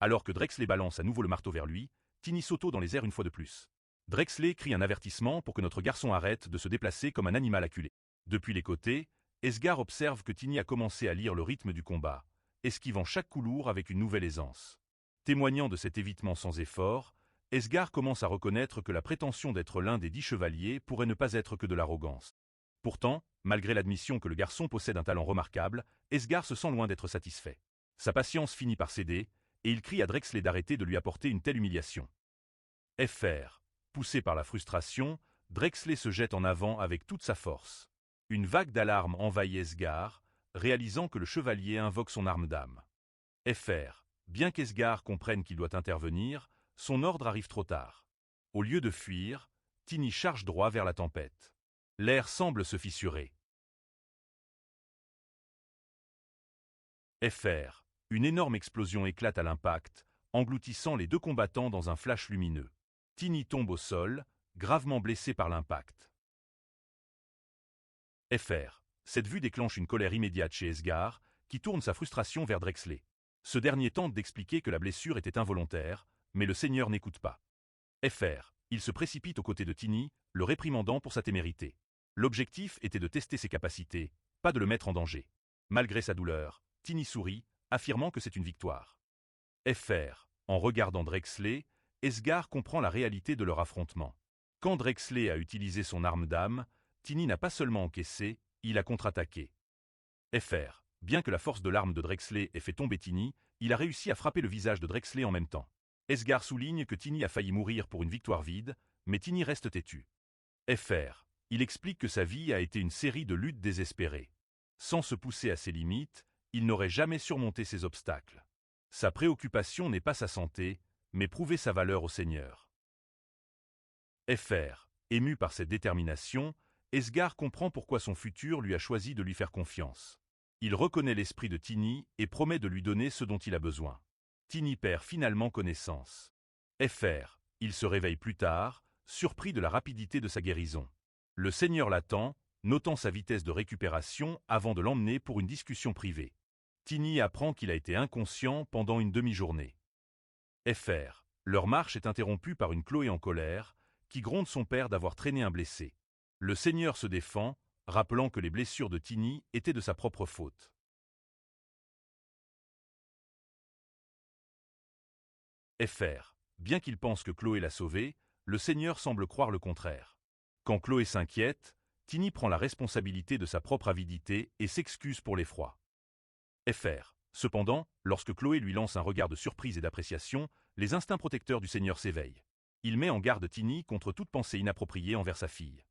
Alors que Drexley balance à nouveau le marteau vers lui, Tiny saute dans les airs une fois de plus. Drexley crie un avertissement pour que notre garçon arrête de se déplacer comme un animal acculé. Depuis les côtés, Esgar observe que Tiny a commencé à lire le rythme du combat, esquivant chaque coup lourd avec une nouvelle aisance. Témoignant de cet évitement sans effort, Esgar commence à reconnaître que la prétention d'être l'un des 10 chevaliers pourrait ne pas être que de l'arrogance. Pourtant, malgré l'admission que le garçon possède un talent remarquable, Esgar se sent loin d'être satisfait. Sa patience finit par céder, et il crie à Drexley d'arrêter de lui apporter une telle humiliation. Fr. Poussé par la frustration, Drexley se jette en avant avec toute sa force. Une vague d'alarme envahit Esgar, réalisant que le chevalier invoque son arme d'âme. Fr. Bien qu'Esgar comprenne qu'il doit intervenir, son ordre arrive trop tard. Au lieu de fuir, Tiny charge droit vers la tempête. L'air semble se fissurer. Fr. Une énorme explosion éclate à l'impact, engloutissant les deux combattants dans un flash lumineux. Tiny tombe au sol, gravement blessé par l'impact. Fr. Cette vue déclenche une colère immédiate chez Esgar, qui tourne sa frustration vers Drexley. Ce dernier tente d'expliquer que la blessure était involontaire, mais le seigneur n'écoute pas. Fr. Il se précipite aux côtés de Tiny, le réprimandant pour sa témérité. L'objectif était de tester ses capacités, pas de le mettre en danger. Malgré sa douleur, Tiny sourit, affirmant que c'est une victoire. Fr. En regardant Drexley, Esgar comprend la réalité de leur affrontement. Quand Drexley a utilisé son arme d'âme, Tiny n'a pas seulement encaissé, il a contre-attaqué. Fr. Bien que la force de l'arme de Drexley ait fait tomber Tiny, il a réussi à frapper le visage de Drexley en même temps. Esgar souligne que Tiny a failli mourir pour une victoire vide, mais Tiny reste têtu. Fr. Il explique que sa vie a été une série de luttes désespérées. Sans se pousser à ses limites, il n'aurait jamais surmonté ces obstacles. Sa préoccupation n'est pas sa santé, mais prouver sa valeur au Seigneur. Fr. Ému par cette détermination, Esgar comprend pourquoi son futur lui a choisi de lui faire confiance. Il reconnaît l'esprit de Tiny et promet de lui donner ce dont il a besoin. Tiny perd finalement connaissance. Fr. Il se réveille plus tard, surpris de la rapidité de sa guérison. Le Seigneur l'attend, notant sa vitesse de récupération avant de l'emmener pour une discussion privée. Tiny apprend qu'il a été inconscient pendant une demi-journée. Fr. Leur marche est interrompue par une Chloé en colère, qui gronde son père d'avoir traîné un blessé. Le Seigneur se défend, rappelant que les blessures de Tini étaient de sa propre faute. Fr. Bien qu'il pense que Chloé l'a sauvé, le Seigneur semble croire le contraire. Quand Chloé s'inquiète, Tini prend la responsabilité de sa propre avidité et s'excuse pour l'effroi. Fr. Cependant, lorsque Chloé lui lance un regard de surprise et d'appréciation, les instincts protecteurs du Seigneur s'éveillent. Il met en garde Tini contre toute pensée inappropriée envers sa fille.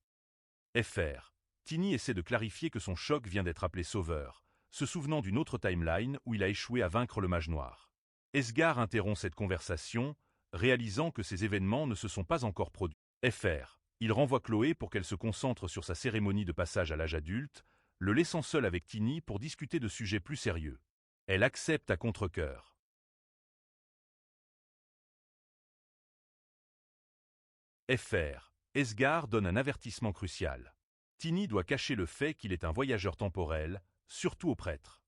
Fr. Tini essaie de clarifier que son choc vient d'être appelé sauveur, se souvenant d'une autre timeline où il a échoué à vaincre le mage noir. Esgar interrompt cette conversation, réalisant que ces événements ne se sont pas encore produits. Fr. Il renvoie Chloé pour qu'elle se concentre sur sa cérémonie de passage à l'âge adulte, le laissant seul avec Tini pour discuter de sujets plus sérieux. Elle accepte à contre-cœur. Fr. Esgar donne un avertissement crucial. Tini doit cacher le fait qu'il est un voyageur temporel, surtout au prêtre.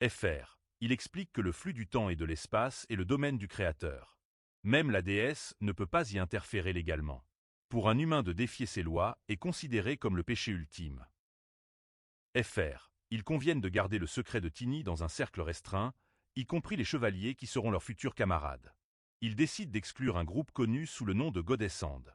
Fr. Il explique que le flux du temps et de l'espace est le domaine du Créateur. Même la déesse ne peut pas y interférer légalement. Pour un humain de défier ces lois est considéré comme le péché ultime. Fr. Ils conviennent de garder le secret de Tini dans un cercle restreint, y compris les chevaliers qui seront leurs futurs camarades. Ils décident d'exclure un groupe connu sous le nom de Goddess Hand.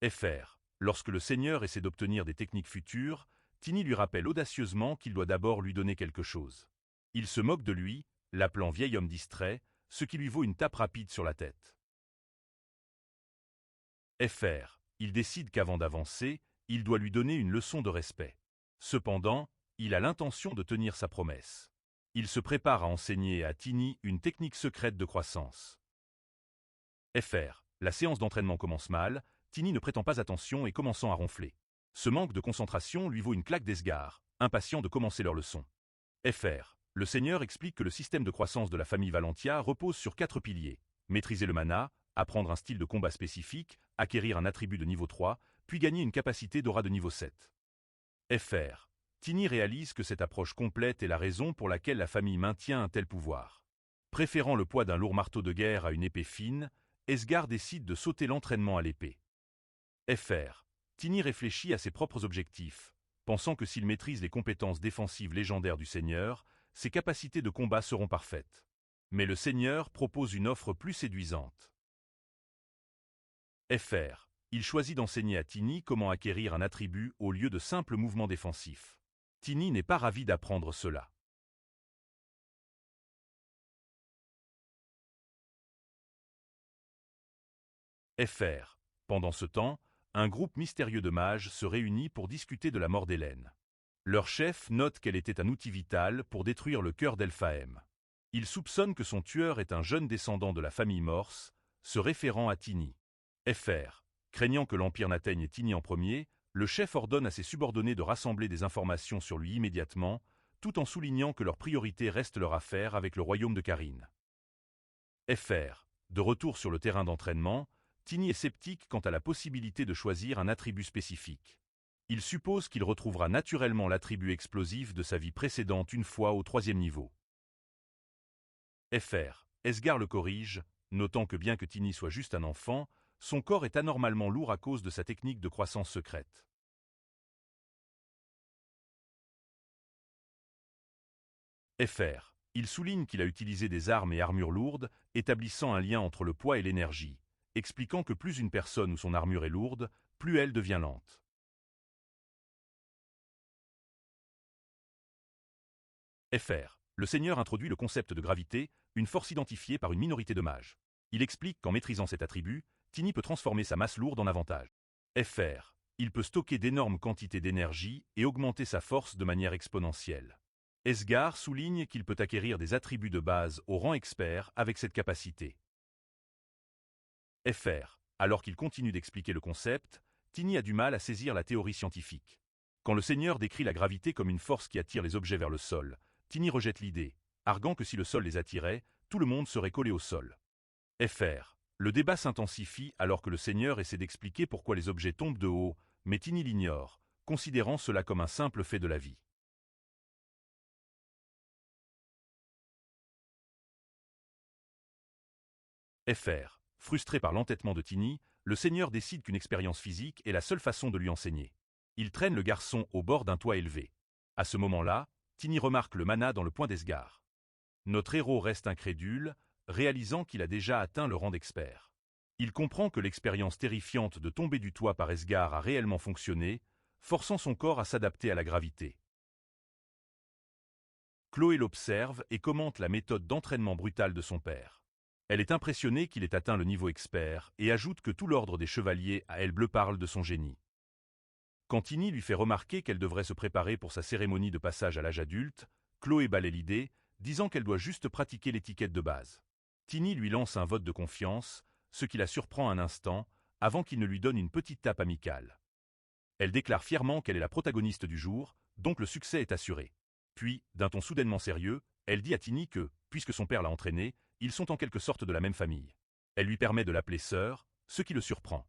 Fr. Lorsque le Seigneur essaie d'obtenir des techniques futures, Tini lui rappelle audacieusement qu'il doit d'abord lui donner quelque chose. Il se moque de lui, l'appelant vieil homme distrait, ce qui lui vaut une tape rapide sur la tête. Fr. Il décide qu'avant d'avancer, il doit lui donner une leçon de respect. Cependant, il a l'intention de tenir sa promesse. Il se prépare à enseigner à Tini une technique secrète de croissance. Fr. La séance d'entraînement commence mal, Tini ne prêtant pas attention et commençant à ronfler. Ce manque de concentration lui vaut une claque d'Esgar, impatient de commencer leur leçon. Fr. Le Seigneur explique que le système de croissance de la famille Valentia repose sur 4 piliers. Maîtriser le mana, apprendre un style de combat spécifique, acquérir un attribut de niveau 3, puis gagner une capacité d'aura de niveau 7. Fr. Tini réalise que cette approche complète est la raison pour laquelle la famille maintient un tel pouvoir. Préférant le poids d'un lourd marteau de guerre à une épée fine, Esgar décide de sauter l'entraînement à l'épée. Fr. Tini réfléchit à ses propres objectifs, pensant que s'il maîtrise les compétences défensives légendaires du Seigneur, ses capacités de combat seront parfaites. Mais le Seigneur propose une offre plus séduisante. Fr. Il choisit d'enseigner à Tini comment acquérir un attribut au lieu de simples mouvements défensifs. Tini n'est pas ravi d'apprendre cela. Fr. Pendant ce temps, un groupe mystérieux de mages se réunit pour discuter de la mort d'Hélène. Leur chef note qu'elle était un outil vital pour détruire le cœur d'Elphaem. Il soupçonne que son tueur est un jeune descendant de la famille Morse, se référant à Tini. Fr. Craignant que l'Empire n'atteigne Tini en premier, le chef ordonne à ses subordonnés de rassembler des informations sur lui immédiatement, tout en soulignant que leur priorité reste leur affaire avec le royaume de Karine. Fr. De retour sur le terrain d'entraînement, Tini est sceptique quant à la possibilité de choisir un attribut spécifique. Il suppose qu'il retrouvera naturellement l'attribut explosif de sa vie précédente une fois au 3e niveau. Fr. Esgar le corrige, notant que bien que Tini soit juste un enfant, son corps est anormalement lourd à cause de sa technique de croissance secrète. Fr. Il souligne qu'il a utilisé des armes et armures lourdes, établissant un lien entre le poids et l'énergie, expliquant que plus une personne ou son armure est lourde, plus elle devient lente. Fr. Le Seigneur introduit le concept de gravité, une force identifiée par une minorité de mages. Il explique qu'en maîtrisant cet attribut, Tini peut transformer sa masse lourde en avantage. Fr. Il peut stocker d'énormes quantités d'énergie et augmenter sa force de manière exponentielle. Esgar souligne qu'il peut acquérir des attributs de base au rang expert avec cette capacité. Fr. Alors qu'il continue d'expliquer le concept, Tini a du mal à saisir la théorie scientifique. Quand le Seigneur décrit la gravité comme une force qui attire les objets vers le sol, Tini rejette l'idée, arguant que si le sol les attirait, tout le monde serait collé au sol. Fr. Le débat s'intensifie alors que le Seigneur essaie d'expliquer pourquoi les objets tombent de haut, mais Tini l'ignore, considérant cela comme un simple fait de la vie. Fr. Frustré par l'entêtement de Tiny, le seigneur décide qu'une expérience physique est la seule façon de lui enseigner. Il traîne le garçon au bord d'un toit élevé. À ce moment-là, Tiny remarque le mana dans le poing d'Esgar. Notre héros reste incrédule, réalisant qu'il a déjà atteint le rang d'expert. Il comprend que l'expérience terrifiante de tomber du toit par Esgar a réellement fonctionné, forçant son corps à s'adapter à la gravité. Chloé l'observe et commente la méthode d'entraînement brutale de son père. Elle est impressionnée qu'il ait atteint le niveau expert et ajoute que tout l'ordre des chevaliers à aile bleue parle de son génie. Quand Tiny lui fait remarquer qu'elle devrait se préparer pour sa cérémonie de passage à l'âge adulte, Chloé balaie l'idée, disant qu'elle doit juste pratiquer l'étiquette de base. Tiny lui lance un vote de confiance, ce qui la surprend un instant, avant qu'il ne lui donne une petite tape amicale. Elle déclare fièrement qu'elle est la protagoniste du jour, donc le succès est assuré. Puis, d'un ton soudainement sérieux, elle dit à Tiny que, puisque son père l'a entraînée, ils sont en quelque sorte de la même famille. Elle lui permet de l'appeler sœur, ce qui le surprend.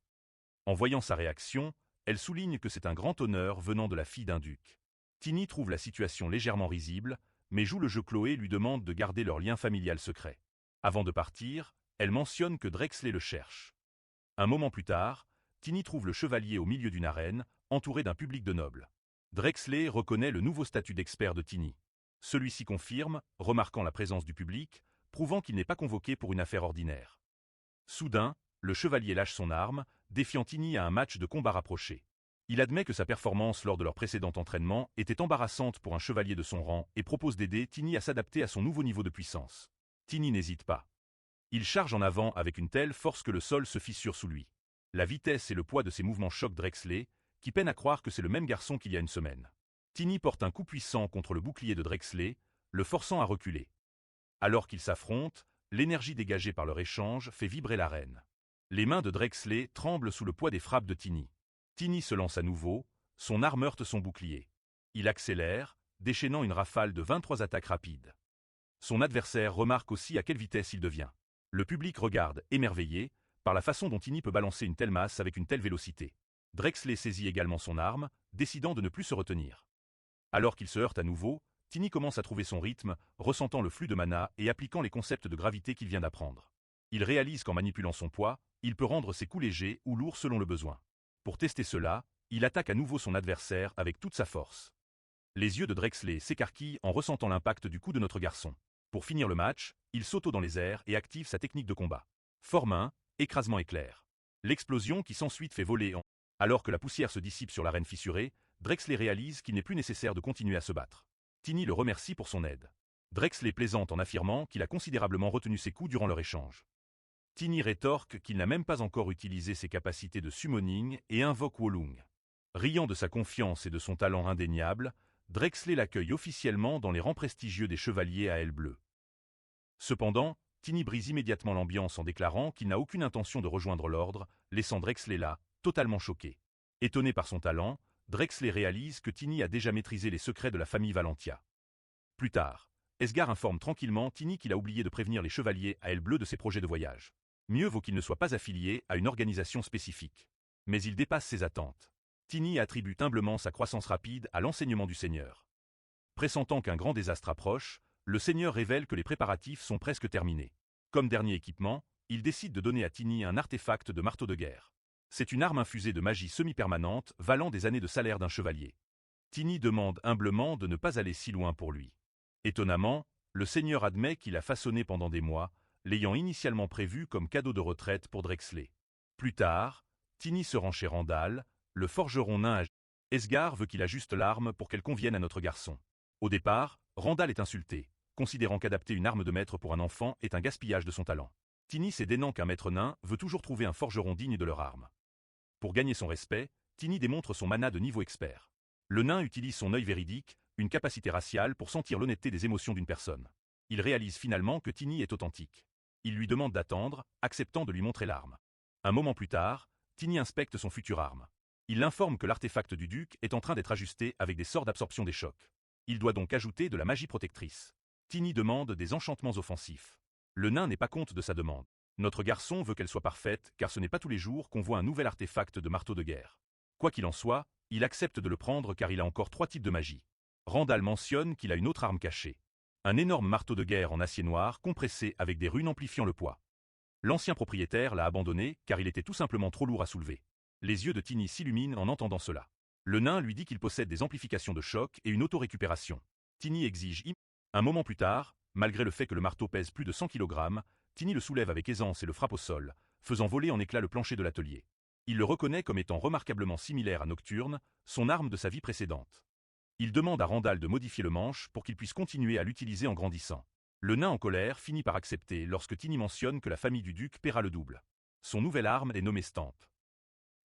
En voyant sa réaction, elle souligne que c'est un grand honneur venant de la fille d'un duc. Tiny trouve la situation légèrement risible, mais joue le jeu. Chloé lui demande de garder leur lien familial secret. Avant de partir, elle mentionne que Drexley le cherche. Un moment plus tard, Tiny trouve le chevalier au milieu d'une arène, entouré d'un public de nobles. Drexley reconnaît le nouveau statut d'expert de Tiny. Celui-ci confirme, remarquant la présence du public, prouvant qu'il n'est pas convoqué pour une affaire ordinaire. Soudain, le chevalier lâche son arme, défiant Tiny à un match de combat rapproché. Il admet que sa performance lors de leur précédent entraînement était embarrassante pour un chevalier de son rang et propose d'aider Tiny à s'adapter à son nouveau niveau de puissance. Tiny n'hésite pas. Il charge en avant avec une telle force que le sol se fissure sous lui. La vitesse et le poids de ses mouvements choquent Drexley, qui peine à croire que c'est le même garçon qu'il y a une semaine. Tiny porte un coup puissant contre le bouclier de Drexley, le forçant à reculer. Alors qu'ils s'affrontent, l'énergie dégagée par leur échange fait vibrer l'arène. Les mains de Drexley tremblent sous le poids des frappes de Tiny. Tiny se lance à nouveau, son arme heurte son bouclier. Il accélère, déchaînant une rafale de 23 attaques rapides. Son adversaire remarque aussi à quelle vitesse il devient. Le public regarde, émerveillé, par la façon dont Tiny peut balancer une telle masse avec une telle vélocité. Drexley saisit également son arme, décidant de ne plus se retenir. Alors qu'il se heurte à nouveau, Tiny commence à trouver son rythme, ressentant le flux de mana et appliquant les concepts de gravité qu'il vient d'apprendre. Il réalise qu'en manipulant son poids, il peut rendre ses coups légers ou lourds selon le besoin. Pour tester cela, il attaque à nouveau son adversaire avec toute sa force. Les yeux de Drexley s'écarquillent en ressentant l'impact du coup de notre garçon. Pour finir le match, il saute dans les airs et active sa technique de combat. Forme 1, écrasement éclair. L'explosion qui s'ensuit fait voler en... Alors que la poussière se dissipe sur l'arène fissurée, Drexley réalise qu'il n'est plus nécessaire de continuer à se battre. Tiny le remercie pour son aide. Drexley plaisante en affirmant qu'il a considérablement retenu ses coups durant leur échange. Tiny rétorque qu'il n'a même pas encore utilisé ses capacités de summoning et invoque Wolung. Riant de sa confiance et de son talent indéniable, Drexley l'accueille officiellement dans les rangs prestigieux des chevaliers à aile bleue. Cependant, Tiny brise immédiatement l'ambiance en déclarant qu'il n'a aucune intention de rejoindre l'ordre, laissant Drexley là, totalement choqué. Étonné par son talent, Drexley réalise que Tiny a déjà maîtrisé les secrets de la famille Valentia. Plus tard, Esgar informe tranquillement Tiny qu'il a oublié de prévenir les chevaliers à aile bleue de ses projets de voyage. Mieux vaut qu'il ne soit pas affilié à une organisation spécifique. Mais il dépasse ses attentes. Tiny attribue humblement sa croissance rapide à l'enseignement du Seigneur. Pressentant qu'un grand désastre approche, le Seigneur révèle que les préparatifs sont presque terminés. Comme dernier équipement, il décide de donner à Tiny un artefact de marteau de guerre. C'est une arme infusée de magie semi-permanente valant des années de salaire d'un chevalier. Tiny demande humblement de ne pas aller si loin pour lui. Étonnamment, le Seigneur admet qu'il a façonné pendant des mois, l'ayant initialement prévu comme cadeau de retraite pour Drexley. Plus tard, Tiny se rend chez Randall, le forgeron nain. Esgar veut qu'il ajuste l'arme pour qu'elle convienne à notre garçon. Au départ, Randall est insulté, considérant qu'adapter une arme de maître pour un enfant est un gaspillage de son talent. Tiny sait dénant qu'un maître nain veut toujours trouver un forgeron digne de leur arme. Pour gagner son respect, Tiny démontre son mana de niveau expert. Le nain utilise son œil véridique, une capacité raciale pour sentir l'honnêteté des émotions d'une personne. Il réalise finalement que Tiny est authentique. Il lui demande d'attendre, acceptant de lui montrer l'arme. Un moment plus tard, Tiny inspecte son futur arme. Il l'informe que l'artefact du duc est en train d'être ajusté avec des sorts d'absorption des chocs. Il doit donc ajouter de la magie protectrice. Tiny demande des enchantements offensifs. Le nain n'est pas compte de sa demande. Notre garçon veut qu'elle soit parfaite, car ce n'est pas tous les jours qu'on voit un nouvel artefact de marteau de guerre. Quoi qu'il en soit, il accepte de le prendre car il a encore 3 types de magie. Randall mentionne qu'il a une autre arme cachée. Un énorme marteau de guerre en acier noir compressé avec des runes amplifiant le poids. L'ancien propriétaire l'a abandonné car il était tout simplement trop lourd à soulever. Les yeux de Tiny s'illuminent en entendant cela. Le nain lui dit qu'il possède des amplifications de choc et une autorécupération. Tiny exige Un moment plus tard, malgré le fait que le marteau pèse plus de 100 kg, Tiny le soulève avec aisance et le frappe au sol, faisant voler en éclats le plancher de l'atelier. Il le reconnaît comme étant remarquablement similaire à Nocturne, son arme de sa vie précédente. Il demande à Randall de modifier le manche pour qu'il puisse continuer à l'utiliser en grandissant. Le nain en colère finit par accepter lorsque Tiny mentionne que la famille du duc paiera le double. Son nouvelle arme est nommée Stamp.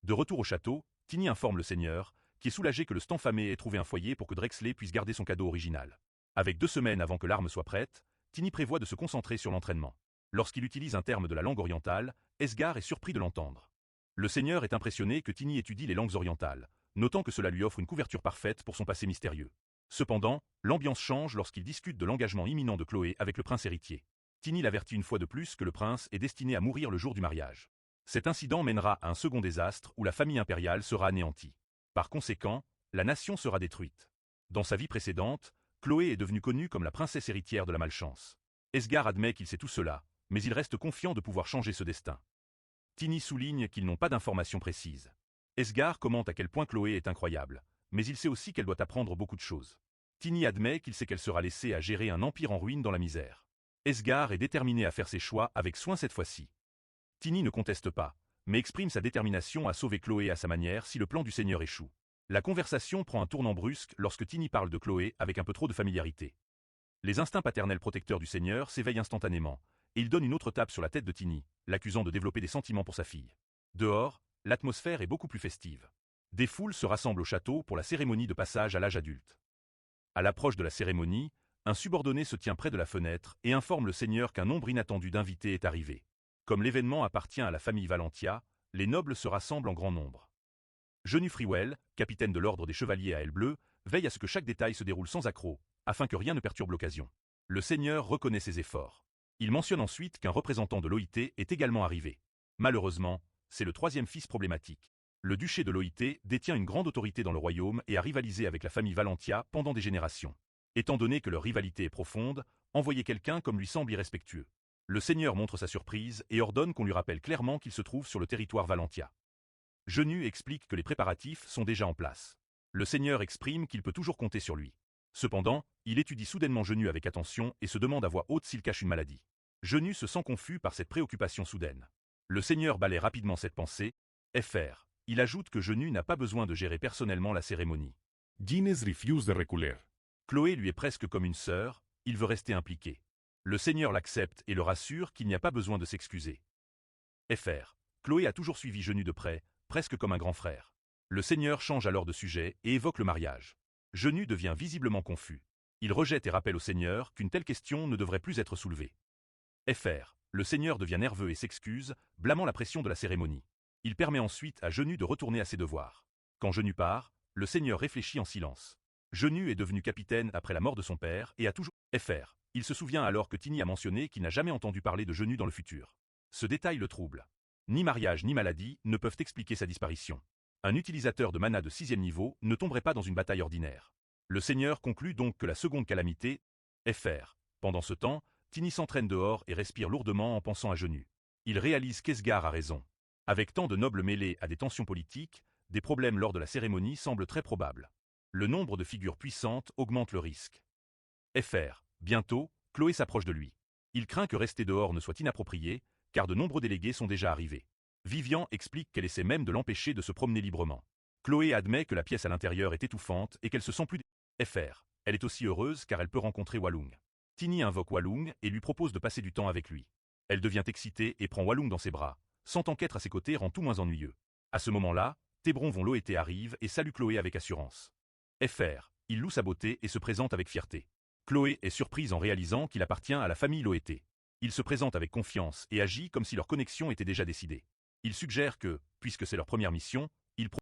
De retour au château, Tiny informe le seigneur, qui est soulagé que le Stanfamé ait trouvé un foyer pour que Drexley puisse garder son cadeau original. Avec 2 semaines avant que l'arme soit prête, Tiny prévoit de se concentrer sur l'entraînement. Lorsqu'il utilise un terme de la langue orientale, Esgar est surpris de l'entendre. Le seigneur est impressionné que Tiny étudie les langues orientales, notant que cela lui offre une couverture parfaite pour son passé mystérieux. Cependant, l'ambiance change lorsqu'il discute de l'engagement imminent de Chloé avec le prince héritier. Tiny l'avertit une fois de plus que le prince est destiné à mourir le jour du mariage. Cet incident mènera à un second désastre où la famille impériale sera anéantie. Par conséquent, la nation sera détruite. Dans sa vie précédente, Chloé est devenue connue comme la princesse héritière de la malchance. Esgar admet qu'il sait tout cela, mais il reste confiant de pouvoir changer ce destin. Tiny souligne qu'ils n'ont pas d'informations précises. Esgar commente à quel point Chloé est incroyable, mais il sait aussi qu'elle doit apprendre beaucoup de choses. Tiny admet qu'il sait qu'elle sera laissée à gérer un empire en ruine dans la misère. Esgar est déterminé à faire ses choix avec soin cette fois-ci. Tiny ne conteste pas, mais exprime sa détermination à sauver Chloé à sa manière si le plan du seigneur échoue. La conversation prend un tournant brusque lorsque Tiny parle de Chloé avec un peu trop de familiarité. Les instincts paternels protecteurs du seigneur s'éveillent instantanément, et il donne une autre tape sur la tête de Tiny, l'accusant de développer des sentiments pour sa fille. Dehors, l'atmosphère est beaucoup plus festive. Des foules se rassemblent au château pour la cérémonie de passage à l'âge adulte. À l'approche de la cérémonie, un subordonné se tient près de la fenêtre et informe le seigneur qu'un nombre inattendu d'invités est arrivé. Comme l'événement appartient à la famille Valentia, les nobles se rassemblent en grand nombre. Genu Freewell, capitaine de l'ordre des chevaliers à ailes bleues, veille à ce que chaque détail se déroule sans accroc, afin que rien ne perturbe l'occasion. Le seigneur reconnaît ses efforts. Il mentionne ensuite qu'un représentant de l'OIT est également arrivé. Malheureusement, c'est le 3e fils problématique. Le duché de l'OIT détient une grande autorité dans le royaume et a rivalisé avec la famille Valentia pendant des générations. Étant donné que leur rivalité est profonde, envoyer quelqu'un comme lui semble irrespectueux. Le seigneur montre sa surprise et ordonne qu'on lui rappelle clairement qu'il se trouve sur le territoire Valentia. Genu explique que les préparatifs sont déjà en place. Le seigneur exprime qu'il peut toujours compter sur lui. Cependant, il étudie soudainement Genu avec attention et se demande à voix haute s'il cache une maladie. Genu se sent confus par cette préoccupation soudaine. Le seigneur balaie rapidement cette pensée. Fr. Il ajoute que Genu n'a pas besoin de gérer personnellement la cérémonie. Gines refuse de reculer. Chloé lui est presque comme une sœur, il veut rester impliqué. Le seigneur l'accepte et le rassure qu'il n'y a pas besoin de s'excuser. Fr. Chloé a toujours suivi Genu de près, presque comme un grand frère. Le seigneur change alors de sujet et évoque le mariage. Genu devient visiblement confus. Il rejette et rappelle au seigneur qu'une telle question ne devrait plus être soulevée. Fr. Le seigneur devient nerveux et s'excuse, blâmant la pression de la cérémonie. Il permet ensuite à Genu de retourner à ses devoirs. Quand Genu part, le seigneur réfléchit en silence. Genu est devenu capitaine après la mort de son père et a toujours... Fr. Il se souvient alors que Tiny a mentionné qu'il n'a jamais entendu parler de Genu dans le futur. Ce détail le trouble. Ni mariage ni maladie ne peuvent expliquer sa disparition. Un utilisateur de mana de 6e niveau ne tomberait pas dans une bataille ordinaire. Le seigneur conclut donc que la seconde calamité... Fr. Pendant ce temps, Tiny s'entraîne dehors et respire lourdement en pensant à Genu. Il réalise qu'Esgar a raison. Avec tant de nobles mêlés à des tensions politiques, des problèmes lors de la cérémonie semblent très probables. Le nombre de figures puissantes augmente le risque. Fr. Bientôt, Chloé s'approche de lui. Il craint que rester dehors ne soit inapproprié, car de nombreux délégués sont déjà arrivés. Vivian explique qu'elle essaie même de l'empêcher de se promener librement. Chloé admet que la pièce à l'intérieur est étouffante et qu'elle se sent plus... Fr. Elle est aussi heureuse car elle peut rencontrer Walung. Tiny invoque Walung et lui propose de passer du temps avec lui. Elle devient excitée et prend Walung dans ses bras, sentant qu'être à ses côtés rend tout moins ennuyeux. À ce moment-là, Tébron von Loété arrive et salue Chloé avec assurance. Fr. Il loue sa beauté et se présente avec fierté. Chloé est surprise en réalisant qu'il appartient à la famille Loété. Il se présente avec confiance et agit comme si leur connexion était déjà décidée. Il suggère que, puisque c'est leur première mission, ils